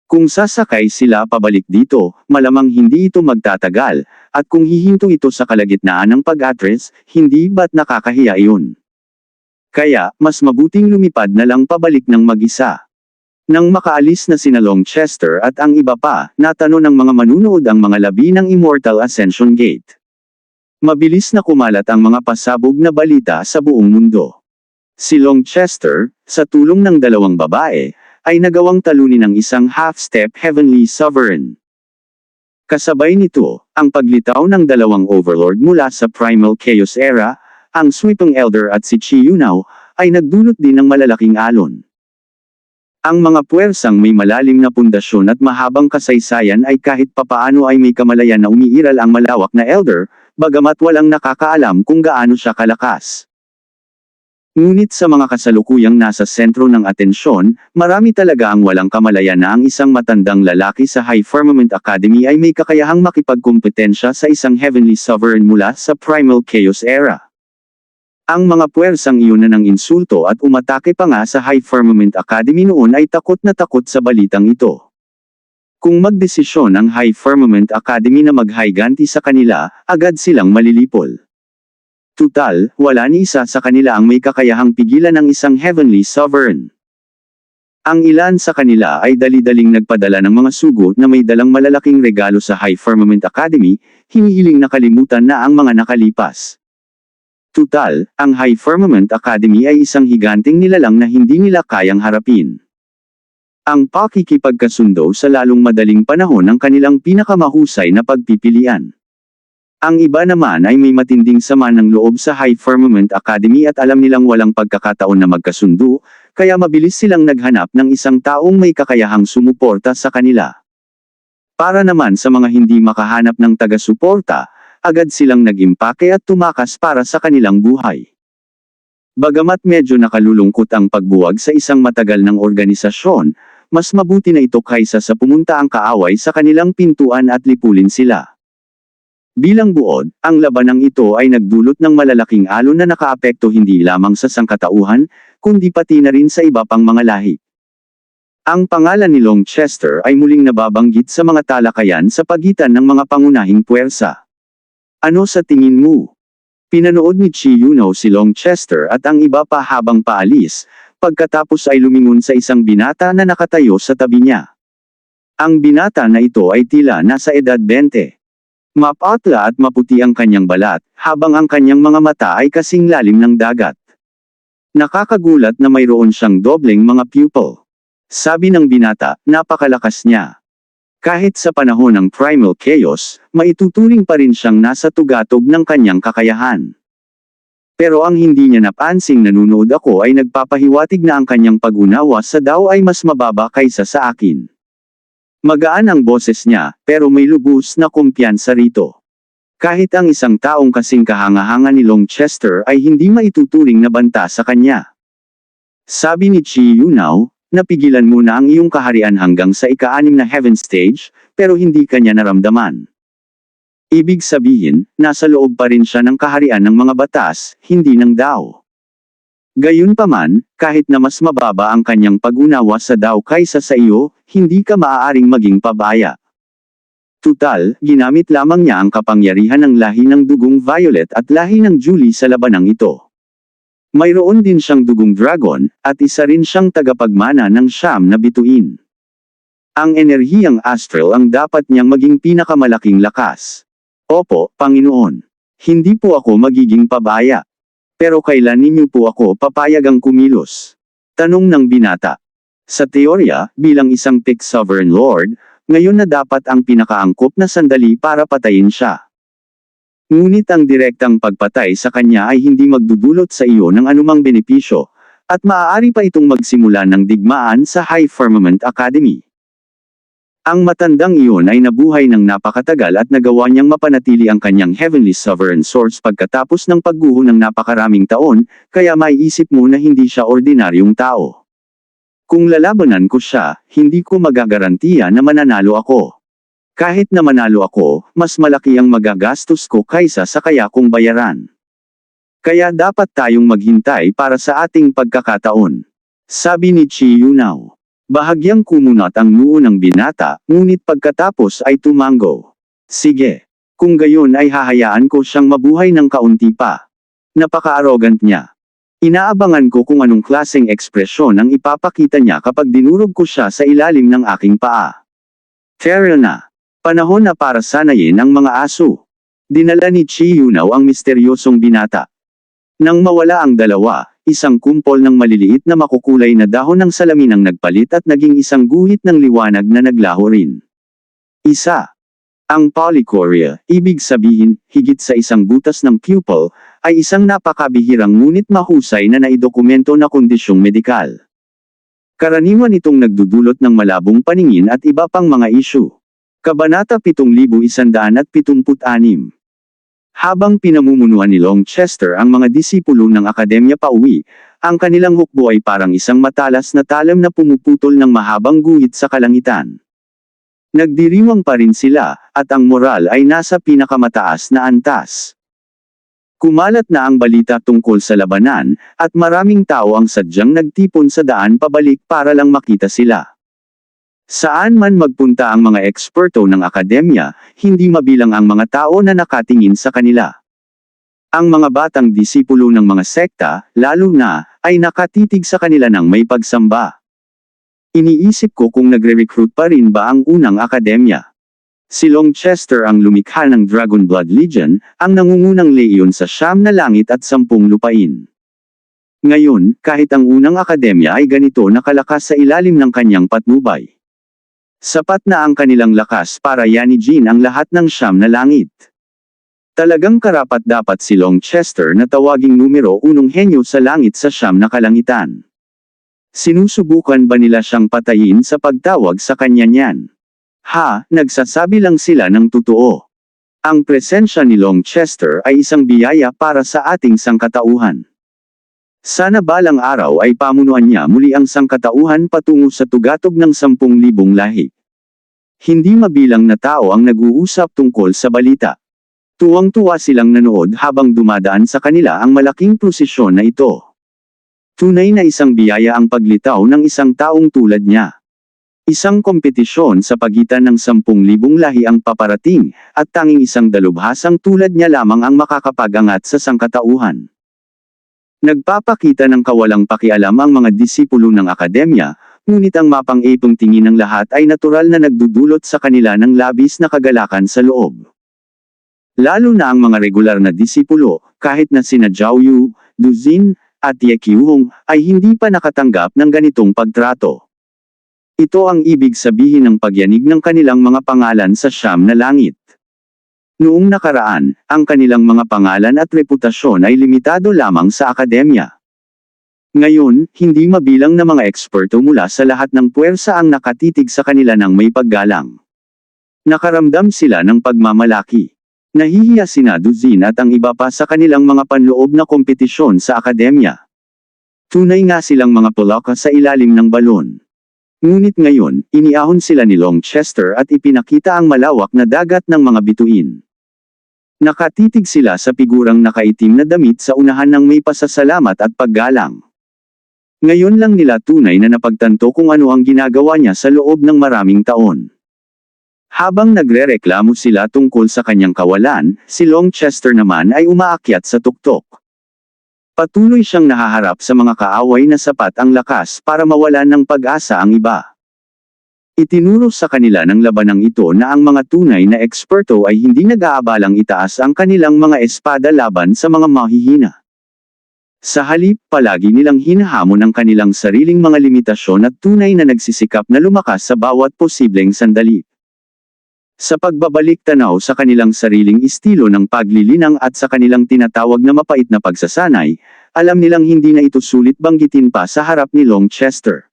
A: Kung sasakay sila pabalik dito, malamang hindi ito magtatagal, at kung hihinto ito sa kalagitnaan ng pag-atres, hindi ba't nakakahiya iyon? Kaya, mas mabuting lumipad na lang pabalik ng mag-isa. Nang makaalis na sina Long Chester at ang iba pa, natano ng mga manunood ang mga labi ng Immortal Ascension Gate. Mabilis na kumalat ang mga pasabog na balita sa buong mundo. Si Long Chester, sa tulong ng dalawang babae, ay nagawang talunin ng isang half-step Heavenly Sovereign. Kasabay nito, ang paglitaw ng dalawang Overlord mula sa Primal Chaos Era, ang Sweeping Elder at si Chi Yunao, ay nagdulot din ng malalaking alon. Ang mga puwersang may malalim na pundasyon at mahabang kasaysayan ay kahit papaano ay may kamalayan na umiiral ang malawak na Elder, bagamat walang nakakaalam kung gaano siya kalakas. Ngunit sa mga kasalukuyang nasa sentro ng atensyon, marami talaga ang walang kamalayan na ang isang matandang lalaki sa High Firmament Academy ay may kakayahang makipagkompetensya sa isang Heavenly Sovereign mula sa Primal Chaos Era. Ang mga puwersang iyon na ng insulto at umatake pa nga sa High Firmament Academy noon ay takot na takot sa balitang ito. Kung magdesisyon ang High Firmament Academy na maghiganti sa kanila, agad silang malilipol. Tutal, wala ni isa sa kanila ang may kakayahang pigilan ng isang Heavenly Sovereign. Ang ilan sa kanila ay dali-daling nagpadala ng mga sugo na may dalang malalaking regalo sa High Firmament Academy, hinihiling nakalimutan na ang mga nakalipas. Tutal, ang High Firmament Academy ay isang higanting nilalang na hindi nila kayang harapin. Ang pakikipagkasundo sa lalong madaling panahon ang kanilang pinakamahusay na pagpipilian. Ang iba naman ay may matinding sama ng loob sa High Firmament Academy at alam nilang walang pagkakataon na magkasundo, kaya mabilis silang naghanap ng isang taong may kakayahang sumuporta sa kanila. Para naman sa mga hindi makahanap ng taga-suporta, agad silang nag-impake at tumakas para sa kanilang buhay. Bagamat medyo nakalulungkot ang pagbuwag sa isang matagal ng organisasyon, mas mabuti na ito kaysa sa pumunta ang kaaway sa kanilang pintuan at lipulin sila. Bilang buod, ang labanang ito ay nagdulot ng malalaking alon na nakaapekto hindi lamang sa sangkatauhan, kundi pati na rin sa iba pang mga lahi. Ang pangalan ni Long Chester ay muling nababanggit sa mga talakayan sa pagitan ng mga pangunahing puwersa. Ano sa tingin mo? Pinanood ni Chi Yunao si Long Chester at ang iba pa habang paalis, pagkatapos ay lumingon sa isang binata na nakatayo sa tabi niya. Ang binata na ito ay tila nasa edad 20. Mapatla at maputi ang kanyang balat, habang ang kanyang mga mata ay kasing lalim ng dagat. Nakakagulat na mayroon siyang dobleng mga pupil. Sabi ng binata, napakalakas niya. Kahit sa panahon ng Primal Chaos, maituturing pa rin siyang nasa tugatog ng kanyang kakayahan. Pero ang hindi niya napansing nanunood ako ay nagpapahiwatig na ang kanyang pag-unawa sa Dao ay mas mababa kaysa sa akin. Magaan ang boses niya, pero may lubos na kumpiyansa rito. Kahit ang isang taong kasing kahanga-hanga ni Long Chester ay hindi maituturing na banta sa kanya. Sabi ni Chi Yunao, napigilan mo na ang iyong kaharian hanggang sa ika-6 na Heaven Stage, pero hindi kanya naramdaman. Ibig sabihin, nasa loob pa rin siya ng kaharian ng mga batas, hindi ng Dao. Gayunpaman, kahit na mas mababa ang kanyang pag-unawa sa Dao kaysa sa iyo, hindi ka maaaring maging pabaya. Tutal, ginamit lamang niya ang kapangyarihan ng lahi ng dugong Violet at lahi ng Julie sa labanang ito. Mayroon din siyang dugong dragon, at isa rin siyang tagapagmana ng 9 na bituin. Ang enerhiyang astral ang dapat niyang maging pinakamalaking lakas. Opo, Panginoon. Hindi po ako magiging pabaya. Pero kailan ninyo po ako papayagang kumilos? Tanong ng binata. Sa teorya, bilang isang Pict Sovereign Lord, ngayon na dapat ang pinakaangkop na sandali para patayin siya. Ngunit ang direktang pagpatay sa kanya ay hindi magdudulot sa iyo ng anumang benepisyo, at maaari pa itong magsimula ng digmaan sa High Firmament Academy. Ang matandang iyon ay nabuhay ng napakatagal at nagawa niyang mapanatili ang kanyang Heavenly Sovereign Source pagkatapos ng pagguho ng napakaraming taon, kaya maiisip mo na hindi siya ordinaryong tao. Kung lalabanan ko siya, hindi ko magagarantiya na mananalo ako. Kahit na manalo ako, mas malaki ang magagastos ko kaysa sa kaya kong bayaran. Kaya dapat tayong maghintay para sa ating pagkakataon. Sabi ni Chi Yunao. Bahagyang kumunat ang noo ng binata, ngunit pagkatapos ay tumango. Sige. Kung gayon ay hahayaan ko siyang mabuhay ng kaunti pa. Napaka-arrogant niya. Inaabangan ko kung anong klaseng ekspresyon ang ipapakita niya kapag dinurog ko siya sa ilalim ng aking paa. Tara na. Panahon na para sanayin ang mga aso. Dinala ni Chi Yunao ang misteryosong binata. Nang mawala ang dalawa, isang kumpol ng maliliit na makukulay na dahon ng salamin ang nagpalit at naging isang guhit ng liwanag na naglaho rin. Isa. Ang polychoria, ibig sabihin, higit sa isang butas ng pupil, ay isang napakabihirang ngunit mahusay na naidokumento na kondisyong medikal. Karaniwan itong nagdudulot ng malabong paningin at iba pang mga isyu. Kabanata 7176. Habang pinamumunuan ni Longchester ang mga disipulo ng akademya pauwi, ang kanilang hukbo ay parang isang matalas na talam na pumuputol ng mahabang guhit sa kalangitan. Nagdiriwang pa rin sila, at ang moral ay nasa pinakamataas na antas. Kumalat na ang balita tungkol sa labanan, at maraming tao ang sadyang nagtipon sa daan pabalik para lang makita sila. Saan man magpunta ang mga eksperto ng akademya, hindi mabilang ang mga tao na nakatingin sa kanila. Ang mga batang disipulo ng mga sekta, lalo na, ay nakatitig sa kanila ng may pagsamba. Iniisip ko kung nagre-recruit pa rin ba ang unang akademya. Si Longchester ang lumikha ng Dragon Blood Legion, ang nangungunang leyon sa 9 na langit at 10 lupain. Ngayon, kahit ang unang akademya ay ganito nakalakas sa ilalim ng kanyang patnubay. Sapat na ang kanilang lakas para yanijin ang lahat ng 9 na langit. Talagang karapat-dapat si Longchester na tawaging numero 1 henyo sa langit sa 9 na kalangitan. Sinusubukan ba nila siyang patayin sa pagtawag sa kanya niyan? Nagsasabi lang sila ng totoo. Ang presensya ni Longchester ay isang biyaya para sa ating sangkatauhan. Sana balang araw ay pamunuan niya muli ang sangkatauhan patungo sa tugatog ng 10,000 lahi. Hindi mabilang na tao ang nag-uusap tungkol sa balita. Tuwang-tuwa silang nanood habang dumadaan sa kanila ang malaking prosesyon na ito. Tunay na isang biyaya ang paglitaw ng isang taong tulad niya. Isang kompetisyon sa pagitan ng 10,000 lahi ang paparating, at tanging isang dalubhasang tulad niya lamang ang makakapag-angat sa sangkatauhan. Nagpapakita ng kawalang pakialam ang mga disipulo ng akademya, ngunit ang mapang-ipong tingin ng lahat ay natural na nagdudulot sa kanila ng labis na kagalakan sa loob. Lalo na ang mga regular na disipulo, kahit na sina Zhao Yu, Du Xin, at Ye Qiuhong, ay hindi pa nakatanggap ng ganitong pagtrato. Ito ang ibig sabihin ng pagyanig ng kanilang mga pangalan sa 9 na langit. Noong nakaraan, ang kanilang mga pangalan at reputasyon ay limitado lamang sa akademya. Ngayon, hindi mabilang na mga eksperto mula sa lahat ng puwersa ang nakatitig sa kanila ng may paggalang. Nakaramdam sila ng pagmamalaki. Nahihiya sina Du Xin at ang iba pa sa kanilang mga panloob na kompetisyon sa akademya. Tunay nga silang mga pulaka sa ilalim ng balon. Ngunit ngayon, iniahon sila ni Longchester at ipinakita ang malawak na dagat ng mga bituin. Nakatitig sila sa figurang nakaitim na damit sa unahan ng may pasasalamat at paggalang. Ngayon lang nila tunay na napagtanto kung ano ang ginagawa niya sa loob ng maraming taon. Habang nagrereklamo sila tungkol sa kanyang kawalan, si Longchester naman ay umaakyat sa tuktok. Patuloy siyang nahaharap sa mga kaaway na sapat ang lakas para mawalan ng pag-asa ang iba. Itinuro sa kanila ng labanang ito na ang mga tunay na eksperto ay hindi nag-aabalang itaas ang kanilang mga espada laban sa mga mahihina. Sa halip, palagi nilang hinahamon ang kanilang sariling mga limitasyon at tunay na nagsisikap na lumakas sa bawat posibleng sandali. Sa pagbabalik tanaw sa kanilang sariling estilo ng paglilinang at sa kanilang tinatawag na mapait na pagsasanay, alam nilang hindi na ito sulit banggitin pa sa harap ni Longchester.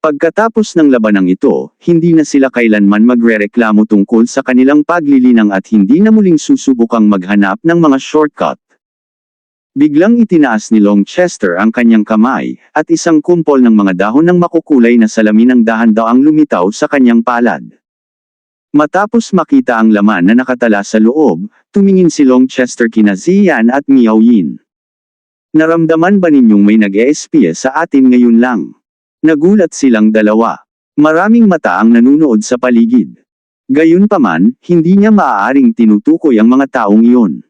A: Pagkatapos ng labanang ito, hindi na sila kailanman magrereklamo tungkol sa kanilang paglilinang at hindi na muling susubukang maghanap ng mga shortcut. Biglang itinaas ni Longchester ang kanyang kamay, at isang kumpol ng mga dahon ng makukulay na salamin ang dahan-daang lumitaw sa kanyang palad. Matapos makita ang laman na nakatala sa loob, tumingin si Longchester kina Ziyan at Miao Yin. Naramdaman ba ninyong may nag-eespya sa atin ngayon lang? Nagulat silang dalawa. Maraming mata ang nanunood sa paligid. Gayunpaman, hindi niya maaaring tinutukoy ang mga taong iyon.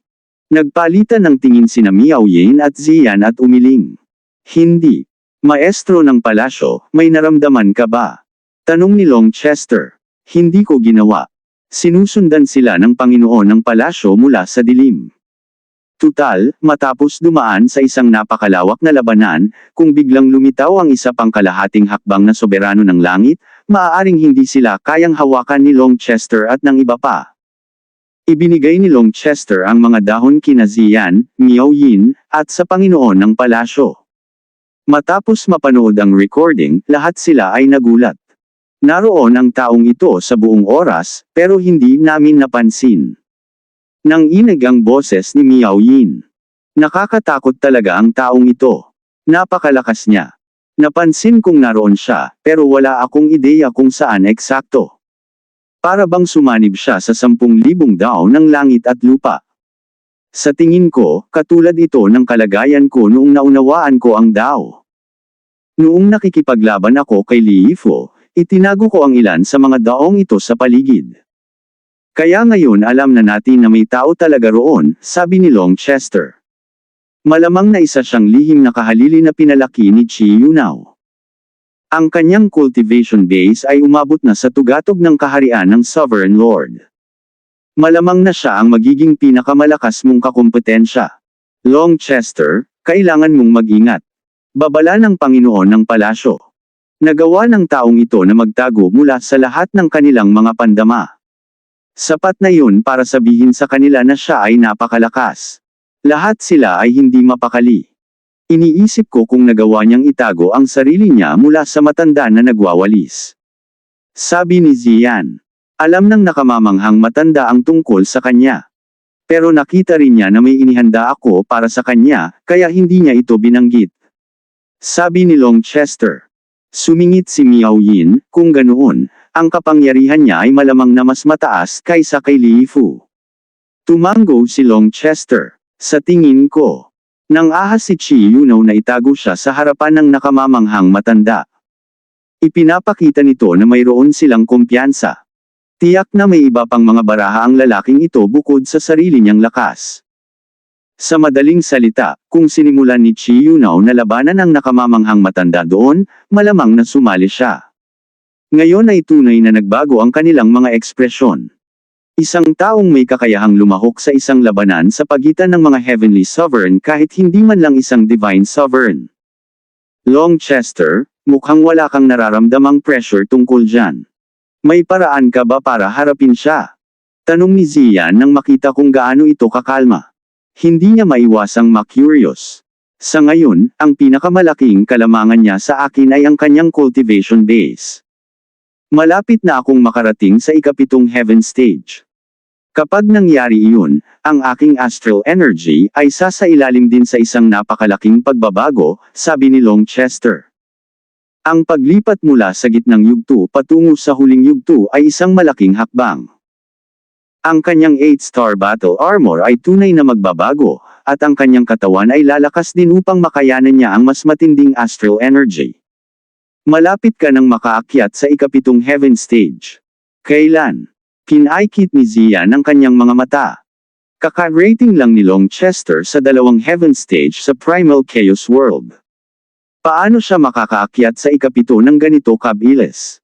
A: Nagpalitan ng tingin sina Miao Yin at Ziyan at umiling. Hindi. Maestro ng palasyo, may naramdaman ka ba? Tanong ni Longchester. Hindi ko ginawa. Sinusundan sila ng Panginoon ng palasyo mula sa dilim. Tutal, matapos dumaan sa isang napakalawak na labanan, kung biglang lumitaw ang isa pang kalahating hakbang na soberano ng langit, maaaring hindi sila kayang hawakan ni Longchester at ng iba pa. Ibinigay ni Longchester ang mga dahon kina Ziyan, Miao Yin, at sa Panginoon ng palasyo. Matapos mapanood ang recording, lahat sila ay nagulat. Naroon ang taong ito sa buong oras, pero hindi namin napansin. Nanginig ang boses ni Miao Yin. Nakakatakot talaga ang taong ito. Napakalakas niya. Napansin kong naroon siya, pero wala akong ideya kung saan eksakto. Para bang sumanib siya sa 10,000 dao ng langit at lupa. Sa tingin ko, katulad ito ng kalagayan ko noong naunawaan ko ang Dao. Noong nakikipaglaban ako kay Li Yifo, itinago ko ang ilan sa mga daong ito sa paligid. Kaya ngayon alam na natin na may tao talaga roon, sabi ni Longchester. Malamang na isa siyang lihim na kahalili na pinalaki ni Chi Yunao. Ang kanyang cultivation base ay umabot na sa tugatog ng kaharian ng Sovereign Lord. Malamang na siya ang magiging pinakamalakas mong kakumpetensya. Longchester, kailangan mong mag-ingat. Babala ng Panginoon ng palasyo. Nagawa ng taong ito na magtago mula sa lahat ng kanilang mga pandama. Sapat na yun para sabihin sa kanila na siya ay napakalakas. Lahat sila ay hindi mapakali. Iniisip ko kung nagawa niyang itago ang sarili niya mula sa matanda na nagwawalis. Sabi ni Ziyan. Alam ng nakamamanghang matanda ang tungkol sa kanya. Pero nakita rin niya na may inihanda ako para sa kanya, kaya hindi niya ito binanggit. Sabi ni Longchester. Sumingit si Miao Yin, kung ganoon, ang kapangyarihan niya ay malamang na mas mataas kaysa kay Li Fu. Tumango si Longchester. Sa tingin ko. Nang ahas si Chi Yunao na itago siya sa harapan ng nakamamanghang matanda. Ipinapakita nito na mayroon silang kumpiyansa. Tiyak na may iba pang mga baraha ang lalaking ito bukod sa sarili niyang lakas. Sa madaling salita, kung sinimulan ni Chi Yunao na labanan ang nakamamanghang matanda doon, malamang na sumali siya. Ngayon ay tunay na nagbago ang kanilang mga ekspresyon. Isang taong may kakayahang lumahok sa isang labanan sa pagitan ng mga Heavenly Sovereign kahit hindi man lang isang Divine Sovereign. Longchester, mukhang wala kang nararamdamang pressure tungkol dyan. May paraan ka ba para harapin siya? Tanong ni Ziyan nang makita kung gaano ito kakalma. Hindi niya maiwasang ma-curious. Sa ngayon, ang pinakamalaking kalamangan niya sa akin ay ang kanyang cultivation base. Malapit na akong makarating sa ikapitong heaven stage. Kapag nangyari iyon, ang aking astral energy ay sasailalim din sa isang napakalaking pagbabago, sabi ni Longchester. Ang paglipat mula sa gitnang yugto patungo sa huling yugto ay isang malaking hakbang. Ang kanyang 8-star battle armor ay tunay na magbabago, at ang kanyang katawan ay lalakas din upang makayanan niya ang mas matinding astral energy. Malapit ka nang makaakyat sa ikapitong heaven stage. Kailan? Kinaikit ni Ziyan ang kanyang mga mata. Kaka-rating lang ni Longchester sa 2 heaven stage sa Primal Chaos World. Paano siya makakaakyat sa ikapito ng ganito kabilis?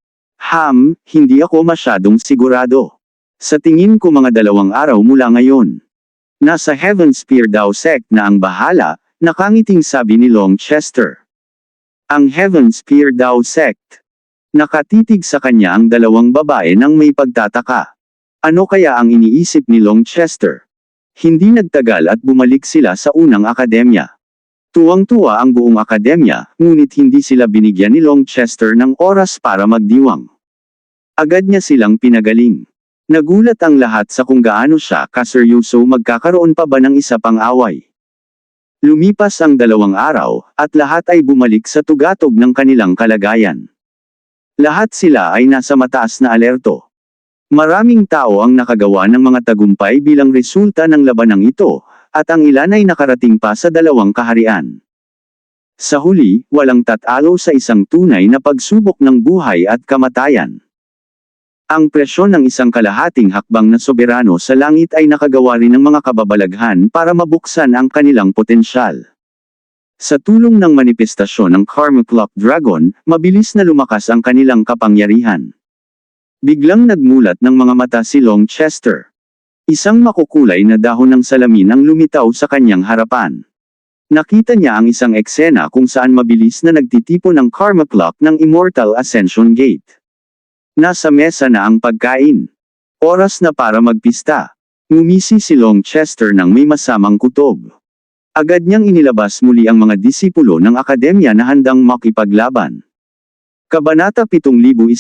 A: Hindi ako masyadong sigurado. Sa tingin ko mga 2 araw mula ngayon. Nasa Heaven Spear daw sect na ang bahala, nakangiting sabi ni Longchester. Ang Heaven Spear daw sect. Nakatitig sa kanya ang 2 babae nang may pagtataka. Ano kaya ang iniisip ni Longchester? Hindi nagtagal at bumalik sila sa unang akademya. Tuwang-tuwa ang buong akademya, ngunit hindi sila binigyan ni Longchester ng oras para magdiwang. Agad niya silang pinagaling. Nagulat ang lahat sa kung gaano siya kaseryoso magkakaroon pa ba ng isa pang away. Lumipas ang 2 araw, at lahat ay bumalik sa tugatog ng kanilang kalagayan. Lahat sila ay nasa mataas na alerto. Maraming tao ang nakagawa ng mga tagumpay bilang resulta ng labanang ito, at ang ilan ay nakarating pa sa 2 kaharian. Sa huli, walang tatalo sa isang tunay na pagsubok ng buhay at kamatayan. Ang presyon ng isang kalahating hakbang na soberano sa langit ay nakagawa rin ng mga kababalaghan para mabuksan ang kanilang potensyal. Sa tulong ng manifestasyon ng Karma Clock Dragon, mabilis na lumakas ang kanilang kapangyarihan. Biglang nagmulat ng mga mata si Longchester. Isang makukulay na dahon ng salamin ang lumitaw sa kanyang harapan. Nakita niya ang isang eksena kung saan mabilis na nagtitipon ang Karma Clock ng Immortal Ascension Gate. Nasa mesa na ang pagkain. Oras na para magpista. Ngumisi si Longchester ng may masamang kutob. Agad niyang inilabas muli ang mga disipulo ng akademya na handang makipaglaban. Kabanata 7177.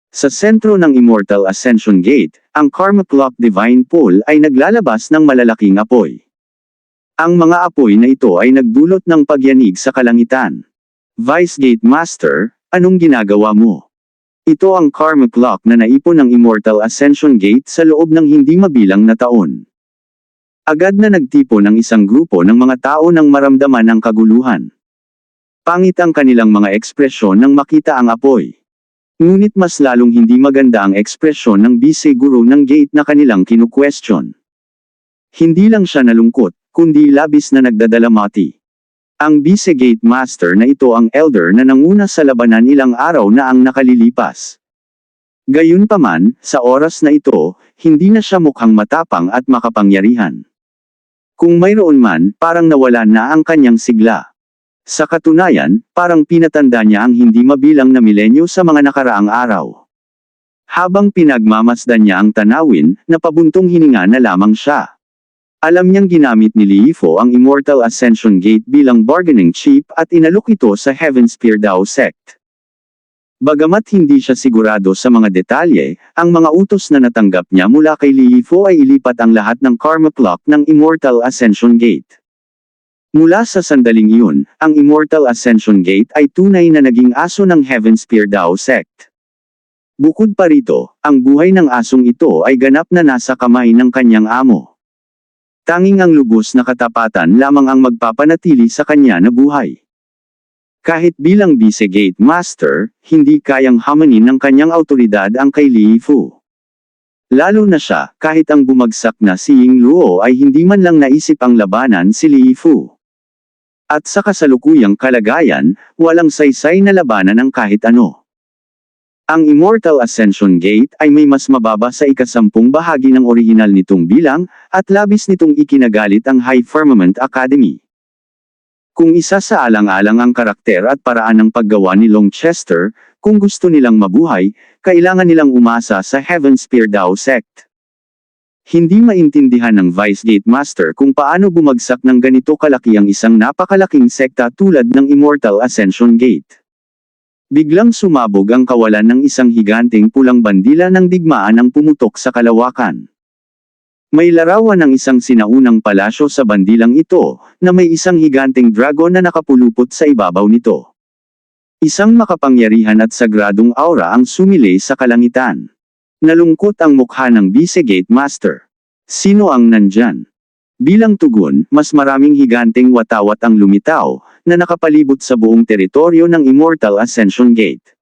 A: Sa sentro ng Immortal Ascension Gate, ang Karma Clock Divine Pool ay naglalabas ng malalaking apoy. Ang mga apoy na ito ay nagdulot ng pagyanig sa kalangitan. Vice Gate Master, anong ginagawa mo? Ito ang Karma Clock na naipon ng Immortal Ascension Gate sa loob ng hindi mabilang na taon. Agad na nagtipon ang isang grupo ng mga tao nang maramdaman ang kaguluhan. Pangit ang kanilang mga ekspresyon nang makita ang apoy. Ngunit mas lalong hindi maganda ang ekspresyon ng vice-guru ng gate na kanilang kinu-question. Hindi lang siya nalungkot, kundi labis na nagdadalamati. Ang vice-gate master na ito ang elder na nanguna sa labanan ilang araw na ang nakalilipas. Gayunpaman, sa oras na ito, hindi na siya mukhang matapang at makapangyarihan. Kung mayroon man, parang nawala na ang kanyang sigla. Sa katunayan, parang pinatanda niya ang hindi mabilang na milenyo sa mga nakaraang araw. Habang pinagmamasdan niya ang tanawin, napabuntong hininga na lamang siya. Alam niyang ginamit ni Liifo ang Immortal Ascension Gate bilang bargaining chip at inalok ito sa Heaven Spear Dao Sect. Bagamat hindi siya sigurado sa mga detalye, ang mga utos na natanggap niya mula kay Liifo ay ilipat ang lahat ng Karma Clock ng Immortal Ascension Gate. Mula sa sandaling iyon, ang Immortal Ascension Gate ay tunay na naging aso ng Heaven Spear Dao Sect. Bukod pa rito, ang buhay ng asong ito ay ganap na nasa kamay ng kanyang amo. Tanging ang lubos na katapatan lamang ang magpapanatili sa kanya na buhay. Kahit bilang vice-gate master, hindi kayang hamanin ng kanyang autoridad ang kay Liifo. Lalo na siya, kahit ang bumagsak na si Ying Luo ay hindi man lang naisip ang labanan si Liifo. At sa kasalukuyang kalagayan, walang saysay na labanan ang kahit ano. Ang Immortal Ascension Gate ay may mas mababa sa ika-10 bahagi ng orihinal nitong bilang, at labis nitong ikinagalit ang High Firmament Academy. Kung isa sa alang-alang ang karakter at paraan ng paggawa ni Longchester, kung gusto nilang mabuhay, kailangan nilang umasa sa Heaven Spear Dao Sect. Hindi maintindihan ng Vice Gate Master kung paano bumagsak ng ganito kalaki ang isang napakalaking sekta tulad ng Immortal Ascension Gate. Biglang sumabog ang kawalan ng isang higanteng pulang bandila ng digmaan ang pumutok sa kalawakan. May larawan ng isang sinaunang palasyo sa bandilang ito, na may isang higanteng dragon na nakapulupot sa ibabaw nito. Isang makapangyarihan at sagradong aura ang sumilay sa kalangitan. Nalungkot ang mukha ng vice-gate master. Sino ang nandyan? Bilang tugon, mas maraming higanteng watawat ang lumitaw, na nakapalibot sa buong teritoryo ng Immortal Ascension Gate.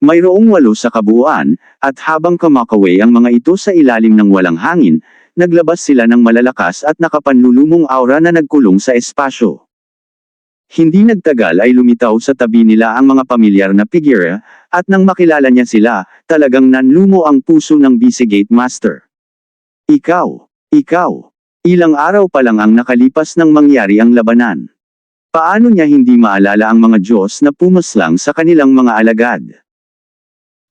A: Mayroong 8 sa kabuuan, at habang kumakaway ang mga ito sa ilalim ng walang hangin, naglabas sila ng malalakas at nakapanlulumong aura na nagkulong sa espasyo. Hindi nagtagal ay lumitaw sa tabi nila ang mga pamilyar na figure, at nang makilala niya sila, talagang nanlumo ang puso ng Visigate Master. Ikaw. Ilang araw pa lang ang nakalipas nang mangyari ang labanan. Paano niya hindi maalala ang mga Diyos na pumaslang sa kanilang mga alagad?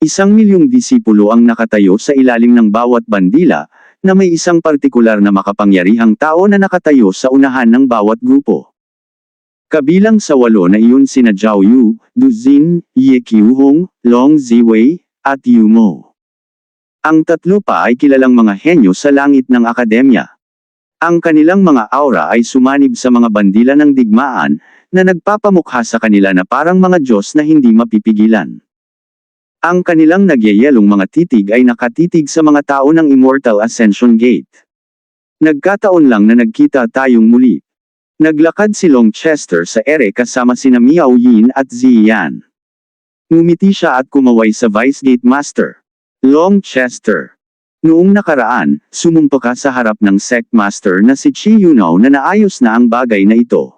A: 1,000,000 disipulo ang nakatayo sa ilalim ng bawat bandila, na may isang partikular na makapangyarihang tao na nakatayo sa unahan ng bawat grupo. Kabilang sa 8 na iyon sina Zhao Yu, Du Xin, Ye Qiuhong, Long Ziwei, at Yu Mo. Ang tatlo pa ay kilalang mga henyo sa langit ng akademya. Ang kanilang mga aura ay sumanib sa mga bandila ng digmaan, na nagpapamukha sa kanila na parang mga Diyos na hindi mapipigilan. Ang kanilang nagyayelong mga titig ay nakatitig sa mga tao ng Immortal Ascension Gate. Nagkataon lang na nagkita tayong muli. Naglakad si Long Chester sa ere kasama sina Miao Yin at Ziyan. Ngumiti siya at kumaway sa Vice Gate Master. Long Chester. Noong nakaraan, sumumpa ka sa harap ng Sect Master na si Chi Yunao na naayos na ang bagay na ito.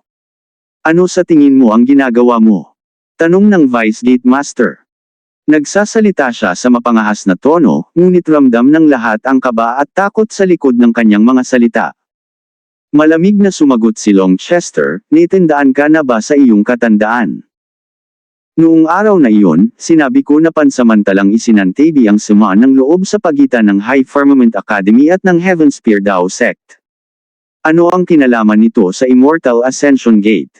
A: Ano sa tingin mo ang ginagawa mo? Tanong ng Vice Gate Master. Nagsasalita siya sa mapangahas na tono, ngunit ramdam ng lahat ang kaba at takot sa likod ng kanyang mga salita. Malamig na sumagot si Long Chester, naitandaan ka na ba sa iyong katandaan? Noong araw na iyon, sinabi ko na pansamantalang isinantabi ang sama ng loob sa pagitan ng High Firmament Academy at ng Heaven Spear Dao Sect. Ano ang kinalaman nito sa Immortal Ascension Gate?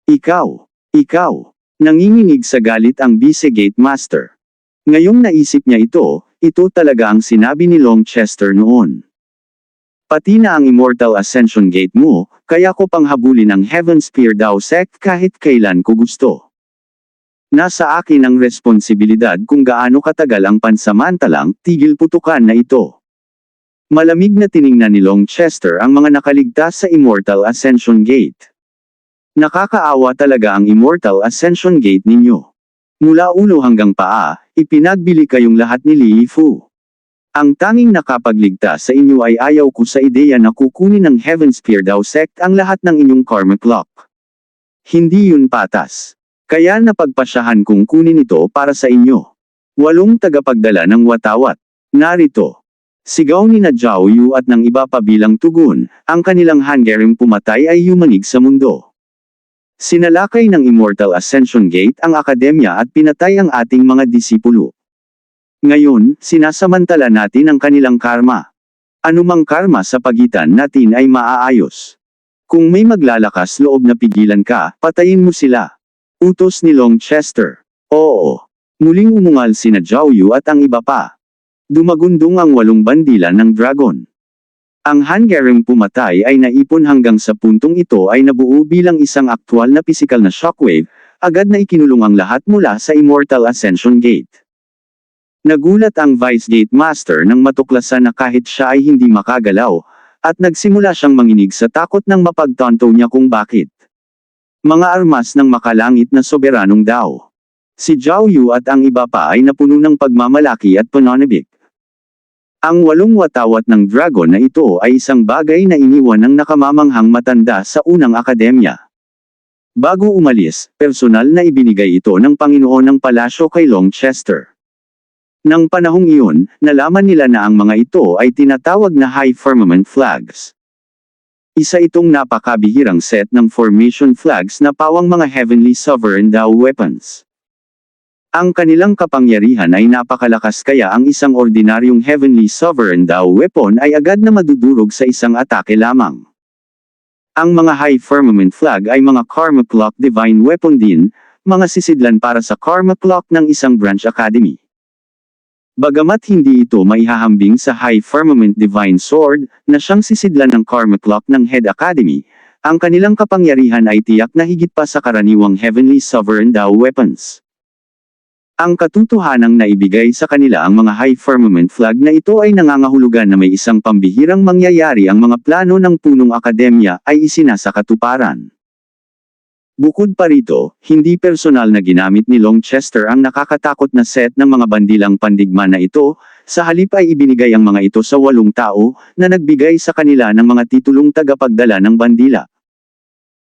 A: Ikaw. Nanginginig sa galit ang Visigate Master. Ngayong naisip niya ito talaga ang sinabi ni Long Chester noon. Pati na ang Immortal Ascension Gate mo, kaya ko pang habulin ang Heaven Spear Dao Sect kahit kailan ko gusto. Nasa akin ang responsibilidad kung gaano katagal ang pansamantalang tigil putukan na ito. Malamig na tiningnan ni Long Chester ang mga nakaligtas sa Immortal Ascension Gate. Nakakaawa talaga ang Immortal Ascension Gate ninyo. Mula ulo hanggang paa, ipinagbili kayong lahat ni Li Fu. Ang tanging nakapagligtas sa inyo ay ayaw ko sa ideya na kukunin ng Heaven Spear Dao Sect ang lahat ng inyong karmic lock. Hindi yun patas. Kaya napagpasyahan kong kunin ito para sa inyo. 8 tagapagdala ng watawat. Narito. Sigaw ni na Zhao Yu at ng iba pa bilang tugon, ang kanilang hanggaring pumatay ay yumanig sa mundo. Sinalakay ng Immortal Ascension Gate ang akademya at pinatay ang ating mga disipulo. Ngayon, sinasamantala natin ang kanilang karma. Anumang karma sa pagitan natin ay maaayos. Kung may maglalakas loob na pigilan ka, patayin mo sila. Utos ni Long Chester. Oo. Muling umungal sina Zhao Yu at ang iba pa. Dumagundong ang 8 bandila ng dragon. Ang hanggaring pumatay ay naipon hanggang sa puntong ito ay nabuo bilang isang aktwal na pisikal na shockwave, agad na ikinulong ang lahat mula sa Immortal Ascension Gate. Nagulat ang Vice Gate Master nang matuklasan na kahit siya ay hindi makagalaw, at nagsimula siyang manginig sa takot nang mapagtanto niya kung bakit. Mga armas ng makalangit na soberanong Dao. Si Zhao Yu at ang iba pa ay napuno ng pagmamalaki at pananabik. Ang 8 watawat ng dragon na ito ay isang bagay na iniwan ng nakamamanghang matanda sa unang akademya. Bago umalis, personal na ibinigay ito ng Panginoon ng Palasyo kay Long Chester. Nang panahong iyon, nalaman nila na ang mga ito ay tinatawag na High Firmament Flags. Isa itong napakabihirang set ng formation flags na pawang mga Heavenly Sovereign Dao weapons. Ang kanilang kapangyarihan ay napakalakas kaya ang isang ordinaryong Heavenly Sovereign Dao weapon ay agad na madudurog sa isang atake lamang. Ang mga High Firmament Flag ay mga Karma Clock Divine Weapon din, mga sisidlan para sa Karma Clock ng isang branch academy. Bagamat hindi ito maihahambing sa High Firmament Divine Sword, na siyang sisidlan ng Karma Clock ng Head Academy, ang kanilang kapangyarihan ay tiyak na higit pa sa karaniwang Heavenly Sovereign Dao weapons. Ang katotohanang naibigay sa kanila ang mga High Firmament Flag na ito ay nangangahulugan na may isang pambihirang mangyayari ang mga plano ng punong akademya ay isinasakatuparan. Bukod pa rito, hindi personal na ginamit ni Longchester ang nakakatakot na set ng mga bandilang pandigma na ito, sa halip ay ibinigay ang mga ito sa 8 tao, na nagbigay sa kanila ng mga titulong tagapagdala ng bandila.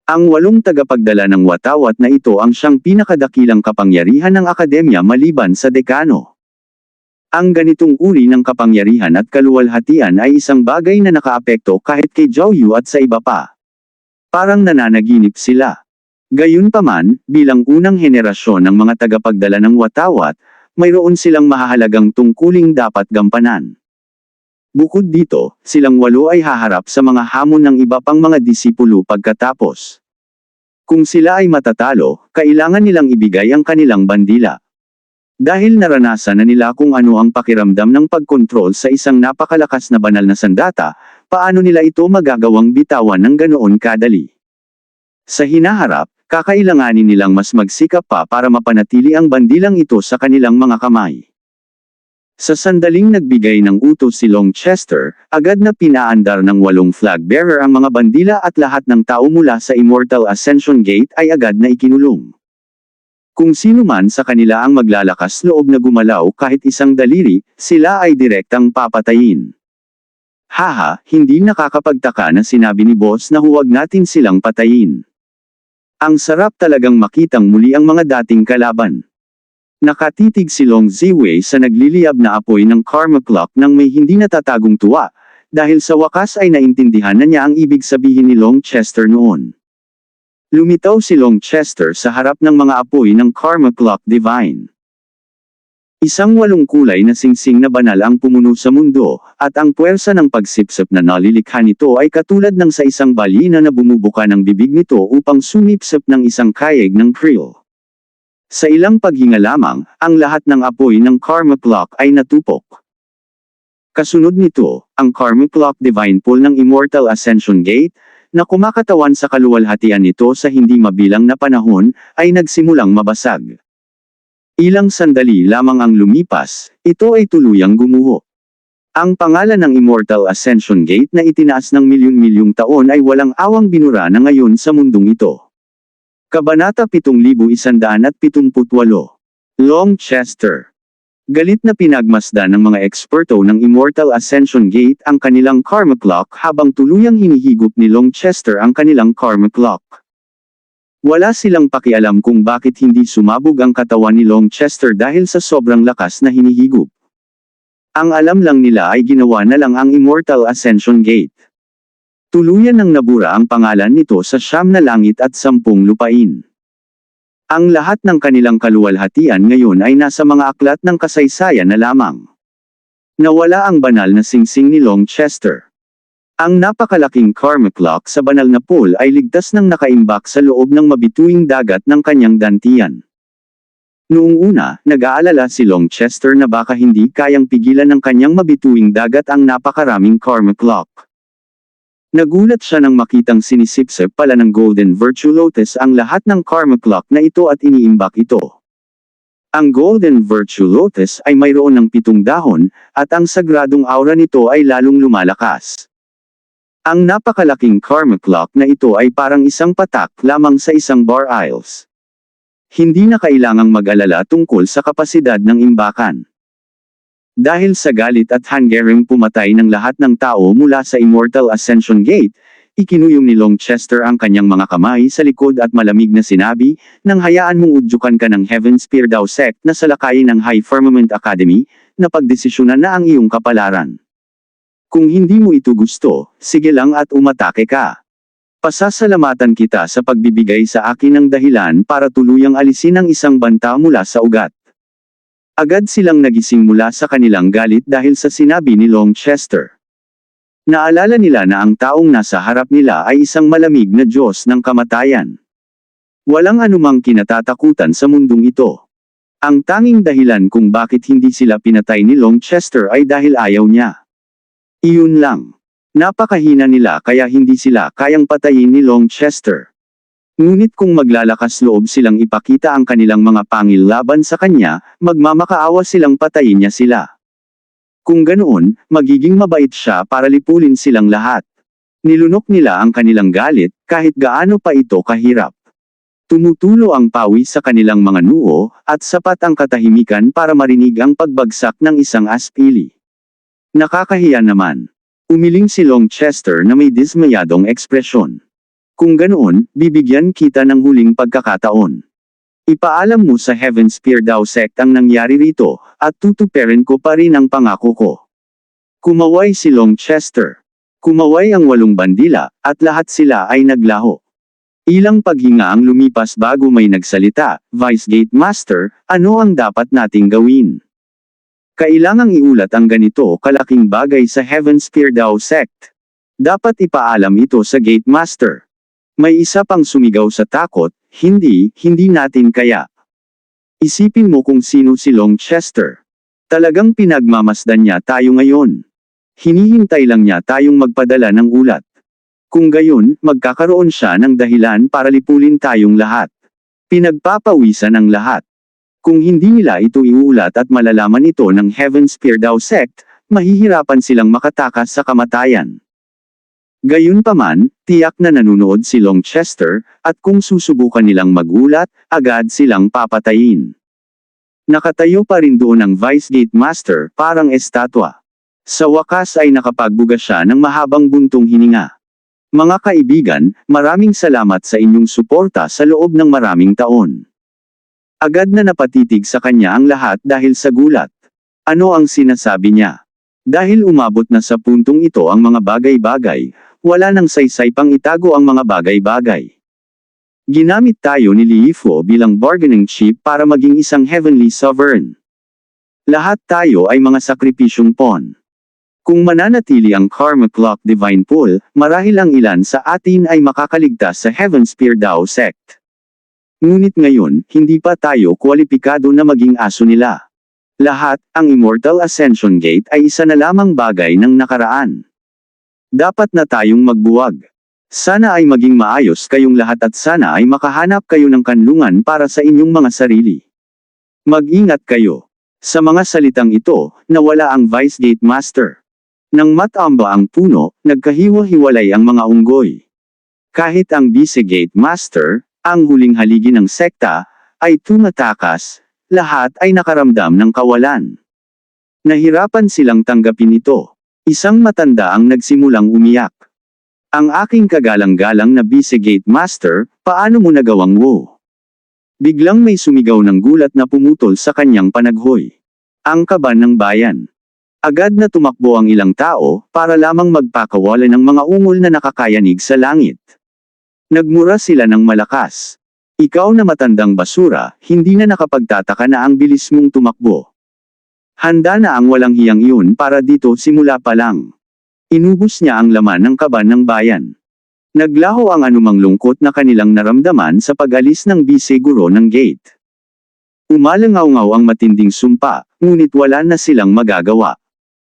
A: Ang 8 tagapagdala ng watawat na ito ang siyang pinakadakilang kapangyarihan ng akademya maliban sa dekano. Ang ganitong uri ng kapangyarihan at kaluwalhatian ay isang bagay na nakaapekto kahit kay Zhao Yu at sa iba pa. Parang nananaginip sila. Gayunpaman, bilang unang henerasyon ng mga tagapagdala ng watawat, mayroon silang mahahalagang tungkuling dapat gampanan. Bukod dito, silang 8 ay haharap sa mga hamon ng iba pang mga disipulo pagkatapos. Kung sila ay matatalo, kailangan nilang ibigay ang kanilang bandila. Dahil naranasan na nila kung ano ang pakiramdam ng pagkontrol sa isang napakalakas na banal na sandata, paano nila ito magagawang bitawan ng ganoon kadali? Sa hinaharap, kakailanganin nilang mas magsikap pa para mapanatili ang bandilang ito sa kanilang mga kamay. Sa sandaling nagbigay ng utos si Longchester, agad na pinaandar ng 8 flag bearer ang mga bandila at lahat ng tao mula sa Immortal Ascension Gate ay agad na ikinulong. Kung sino man sa kanila ang maglalakas loob na gumalaw kahit isang daliri, sila ay direktang papatayin. Haha, hindi nakakapagtaka na sinabi ni boss na huwag natin silang patayin. Ang sarap talagang makitang muli ang mga dating kalaban. Nakatitig si Long Ziwei sa nagliliyab na apoy ng Karma Clock nang may hindi natatagong tuwa, dahil sa wakas ay naintindihan na niya ang ibig sabihin ni Longchester noon. Lumitaw si Longchester sa harap ng mga apoy ng Karma Clock Divine. Isang 8 kulay na singsing na banal ang pumuno sa mundo, at ang puwersa ng pagsipsip na nalilikha nito ay katulad ng sa isang balyena na bumubuka ng bibig nito upang sumipsip ng isang kayeg ng krill. Sa ilang paghinga lamang, ang lahat ng apoy ng Karma Clock ay natupok. Kasunod nito, ang Karma Clock Divine Pool ng Immortal Ascension Gate, na kumakatawan sa kaluwalhatian nito sa hindi mabilang na panahon, ay nagsimulang mabasag. Ilang sandali lamang ang lumipas, ito ay tuluyang gumuho. Ang pangalan ng Immortal Ascension Gate na itinaas ng milyon-milyong taon ay walang awang binura na ngayon sa mundong ito. Kabanata 7178. Longchester. Galit na pinagmasdan ng mga eksperto ng Immortal Ascension Gate ang kanilang Karma Clock habang tuluyang hinihigop ni Longchester ang kanilang Karma Clock. Wala silang pakialam kung bakit hindi sumabog ang katawan ni Longchester dahil sa sobrang lakas na hinihigop. Ang alam lang nila ay ginawa na lang ang Immortal Ascension Gate. Tuluyan nang nabura ang pangalan nito sa 9 na langit at 10 lupain. Ang lahat ng kanilang kaluwalhatian ngayon ay nasa mga aklat ng kasaysayan na lamang. Nawala ang banal na singsing ni Longchester. Ang napakalaking Karma Clock sa banal na pool ay ligtas nang nakaimbak sa loob ng mabituing dagat ng kanyang dantian. Noong una, nag-aalala si Longchester na baka hindi kayang pigilan ng kanyang mabituing dagat ang napakaraming Karma Clock. Nagulat siya nang makitang sinisipsip pala ng Golden Virtue Lotus ang lahat ng Karma Clock na ito at iniimbak ito. Ang Golden Virtue Lotus ay mayroon ng 7 dahon, at ang sagradong aura nito ay lalong lumalakas. Ang napakalaking Karma Clock na ito ay parang isang patak lamang sa isang bar aisles. Hindi na kailangang mag-alala tungkol sa kapasidad ng imbakan. Dahil sa galit at hanggaring pumatay ng lahat ng tao mula sa Immortal Ascension Gate, ikinuyom ni Longchester ang kanyang mga kamay sa likod at malamig na sinabi, "Nang hayaan mong udyukan ka ng Heaven Spear Dao Sect na salakayin ng High Firmament Academy, na pagdesisyonan na ang iyong kapalaran. Kung hindi mo ito gusto, sige lang at umatake ka. Pasasalamatan kita sa pagbibigay sa akin ng dahilan para tuluyang alisin ang isang banta mula sa ugat." Agad silang nagising mula sa kanilang galit dahil sa sinabi ni Longchester. Naalala nila na ang taong nasa harap nila ay isang malamig na Diyos ng kamatayan. Walang anumang kinatatakutan sa mundong ito. Ang tanging dahilan kung bakit hindi sila pinatay ni Longchester ay dahil ayaw niya. Iyon lang. Napakahina nila kaya hindi sila kayang patayin ni Longchester. Ngunit kung maglalakas loob silang ipakita ang kanilang mga pangil laban sa kanya, magmamakaawa silang patayin niya sila. Kung ganoon, magiging mabait siya para lipulin silang lahat. Nilunok nila ang kanilang galit, kahit gaano pa ito kahirap. Tumutulo ang pawis sa kanilang mga noo, at sapat ang katahimikan para marinig ang pagbagsak ng isang aspili. Nakakahiya naman. Umiling si Longchester na may dismayadong ekspresyon. Kung ganoon, bibigyan kita ng huling pagkakataon. Ipaalam mo sa Heaven Spear Dao Sect ang nangyari rito, at tutuparin ko pa rin ang pangako ko. Kumaway si Longchester. Kumaway ang 8 bandila, at lahat sila ay naglaho. Ilang paghinga ang lumipas bago may nagsalita, Vice Gate Master, ano ang dapat nating gawin? Kailangang iulat ang ganito kalaking bagay sa Heaven Spear Dao Sect. Dapat ipaalam ito sa Gate Master. May isa pang sumigaw sa takot, hindi natin kaya. Isipin mo kung sino si Longchester. Talagang pinagmamasdan niya tayo ngayon. Hinihintay lang niya tayong magpadala ng ulat. Kung gayon, magkakaroon siya ng dahilan para lipulin tayong lahat. Pinagpapawisan ang lahat. Kung hindi nila ito iulat at malalaman ito ng Heaven Spear Dao Sect, mahihirapan silang makatakas sa kamatayan. Gayunpaman, tiyak na nanunood si Longchester, at kung susubukan nilang magulat, agad silang papatayin. Nakatayo pa rin doon ang Vice Gate Master, parang estatwa. Sa wakas ay nakapagbuga siya ng mahabang buntong hininga. Mga kaibigan, maraming salamat sa inyong suporta sa loob ng maraming taon. Agad na napatitig sa kanya ang lahat dahil sa gulat. Ano ang sinasabi niya? Dahil umabot na sa puntong ito ang mga bagay-bagay, wala nang saysay pang itago ang mga bagay-bagay. Ginamit tayo ni Liifo bilang bargaining chip para maging isang heavenly sovereign. Lahat tayo ay mga sakripisyong pawn. Kung mananatili ang Karma Clock Divine Pool, marahil ang ilan sa atin ay makakaligtas sa Heaven Spear Dao Sect. Ngunit ngayon, hindi pa tayo kwalipikado na maging aso nila. Lahat, ang Immortal Ascension Gate ay isa na lamang bagay ng nakaraan. Dapat na tayong magbuwag. Sana ay maging maayos kayong lahat at sana ay makahanap kayo ng kanlungan para sa inyong mga sarili. Mag-ingat kayo. Sa mga salitang ito, nawala ang Vice Gate Master. Nang matamba ang puno, nagkahiwa-hiwalay ang mga unggoy. Kahit ang Vice Gate Master, ang huling haligi ng sekta, ay tumatakas, lahat ay nakaramdam ng kawalan. Nahirapan silang tanggapin ito. Isang matanda ang nagsimulang umiyak. Ang aking kagalang-galang na Vice Gate Master, paano mo nagawang wo? Biglang may sumigaw ng gulat na pumutol sa kanyang panaghoy. Ang kaban ng bayan. Agad na tumakbo ang ilang tao, para lamang magpakawala ng mga ungol na nakakayanig sa langit. Nagmura sila ng malakas. Ikaw na matandang basura, hindi na nakapagtataka na ang bilis mong tumakbo. Handa na ang walang hiyang iyon para dito simula pa lang. Inubos niya ang laman ng kaban ng bayan. Naglaho ang anumang lungkot na kanilang naramdaman sa pag-alis ng biseguro ng gate. Umalangaw-ngaw ang matinding sumpa, ngunit wala na silang magagawa.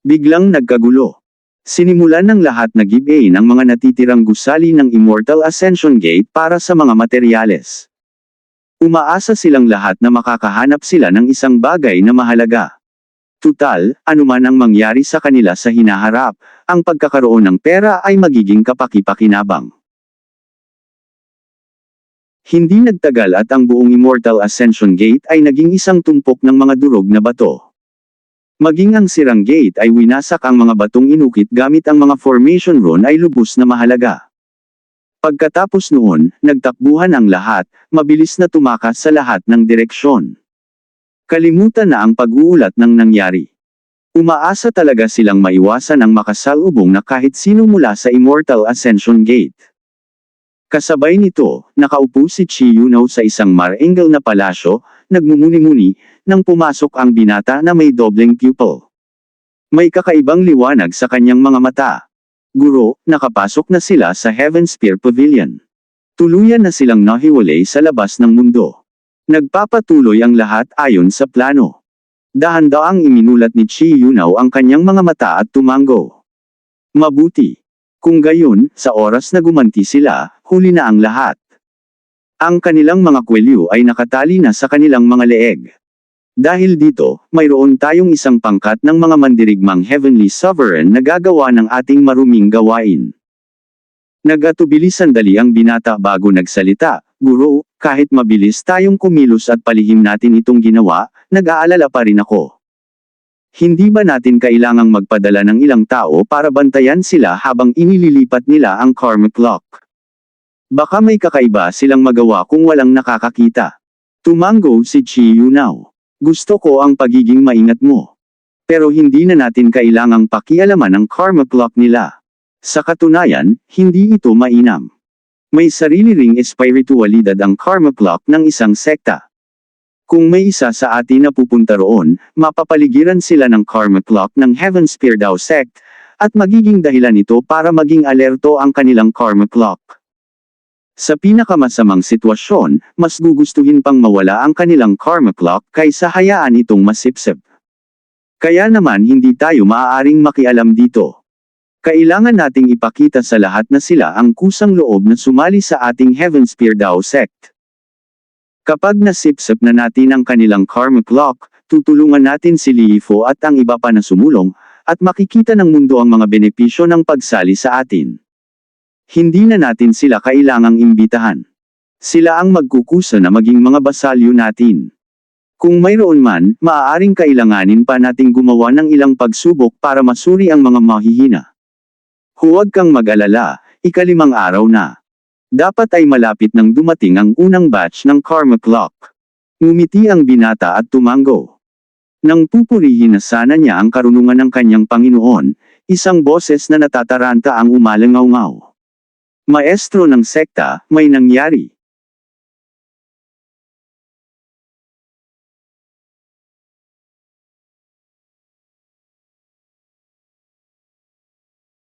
A: Biglang nagkagulo. Sinimulan ng lahat na give-in ang mga natitirang gusali ng Immortal Ascension Gate para sa mga materyales. Umaasa silang lahat na makakahanap sila ng isang bagay na mahalaga. Tutal, anuman ang mangyari sa kanila sa hinaharap, ang pagkakaroon ng pera ay magiging kapaki-pakinabang. Hindi nagtagal at ang buong Immortal Ascension Gate ay naging isang tumpok ng mga durog na bato. Maging ang sirang gate ay winasak ang mga batong inukit gamit ang mga formation rune ay lubos na mahalaga. Pagkatapos noon, nagtakbuhan ang lahat, mabilis na tumakas sa lahat ng direksyon. Kalimutan na ang pag-uulat ng nangyari. Umaasa talaga silang maiwasan ang makasalubong na kahit sino mula sa Immortal Ascension Gate. Kasabay nito, nakaupo si Chi Yunao sa isang marengel na palasyo, nagmumuni-muni, nang pumasok ang binata na may dobleng pupil. May kakaibang liwanag sa kanyang mga mata. Guro, nakapasok na sila sa Heaven Spear Pavilion. Tuluyan na silang nahiwalay sa labas ng mundo. Nagpapatuloy ang lahat ayon sa plano. Dahan-daang iminulat ni Chi Yunao ang kanyang mga mata at tumango. Mabuti. Kung gayon, sa oras na gumanti sila, huli na ang lahat. Ang kanilang mga kwelyo ay nakatali na sa kanilang mga leeg. Dahil dito, mayroon tayong isang pangkat ng mga mandirigmang Heavenly Sovereign na gagawa ng ating maruming gawain. Nag-atubili sandali ang binata bago nagsalita, Guro, kahit mabilis tayong kumilos at palihim natin itong ginawa, nag-aalala pa rin ako. Hindi ba natin kailangang magpadala ng ilang tao para bantayan sila habang inililipat nila ang karmic clock? Baka may kakaiba silang magawa kung walang nakakakita. Tumango si Chi Yunao. Gusto ko ang pagiging maingat mo. Pero hindi na natin kailangang pakialaman ang karmic clock nila. Sa katunayan, hindi ito mainam. May sarili ring espiritualidad ang karmic clock ng isang sekta. Kung may isa sa atin na pupunta roon, mapapaligiran sila ng karmic clock ng Heaven Spear Dao sect, at magiging dahilan ito para maging alerto ang kanilang karmic clock. Sa pinakamasamang sitwasyon, mas gugustuhin pang mawala ang kanilang karmic clock kaysa hayaan itong masipsip. Kaya naman hindi tayo maaaring makialam dito. Kailangan nating ipakita sa lahat na sila ang kusang loob na sumali sa ating Heaven Spear Dao sect. Kapag nasipsip na natin ang kanilang karmic clock, tutulungan natin si Liifo at ang iba pa na sumulong, at makikita ng mundo ang mga benepisyo ng pagsali sa atin. Hindi na natin sila kailangang imbitahan. Sila ang magkukusa na maging mga basalyo natin. Kung mayroon man, maaaring kailanganin pa nating gumawa ng ilang pagsubok para masuri ang mga mahihina. Huwag kang mag-alala, 5 araw na. Dapat ay malapit nang dumating ang unang batch ng karmic clock. Ngumiti ang binata at tumango. Nang pupurihin na sana niya ang karunungan ng kanyang Panginoon, isang boses na natataranta ang umalangaw-ngaw. Maestro ng sekta, may nangyari.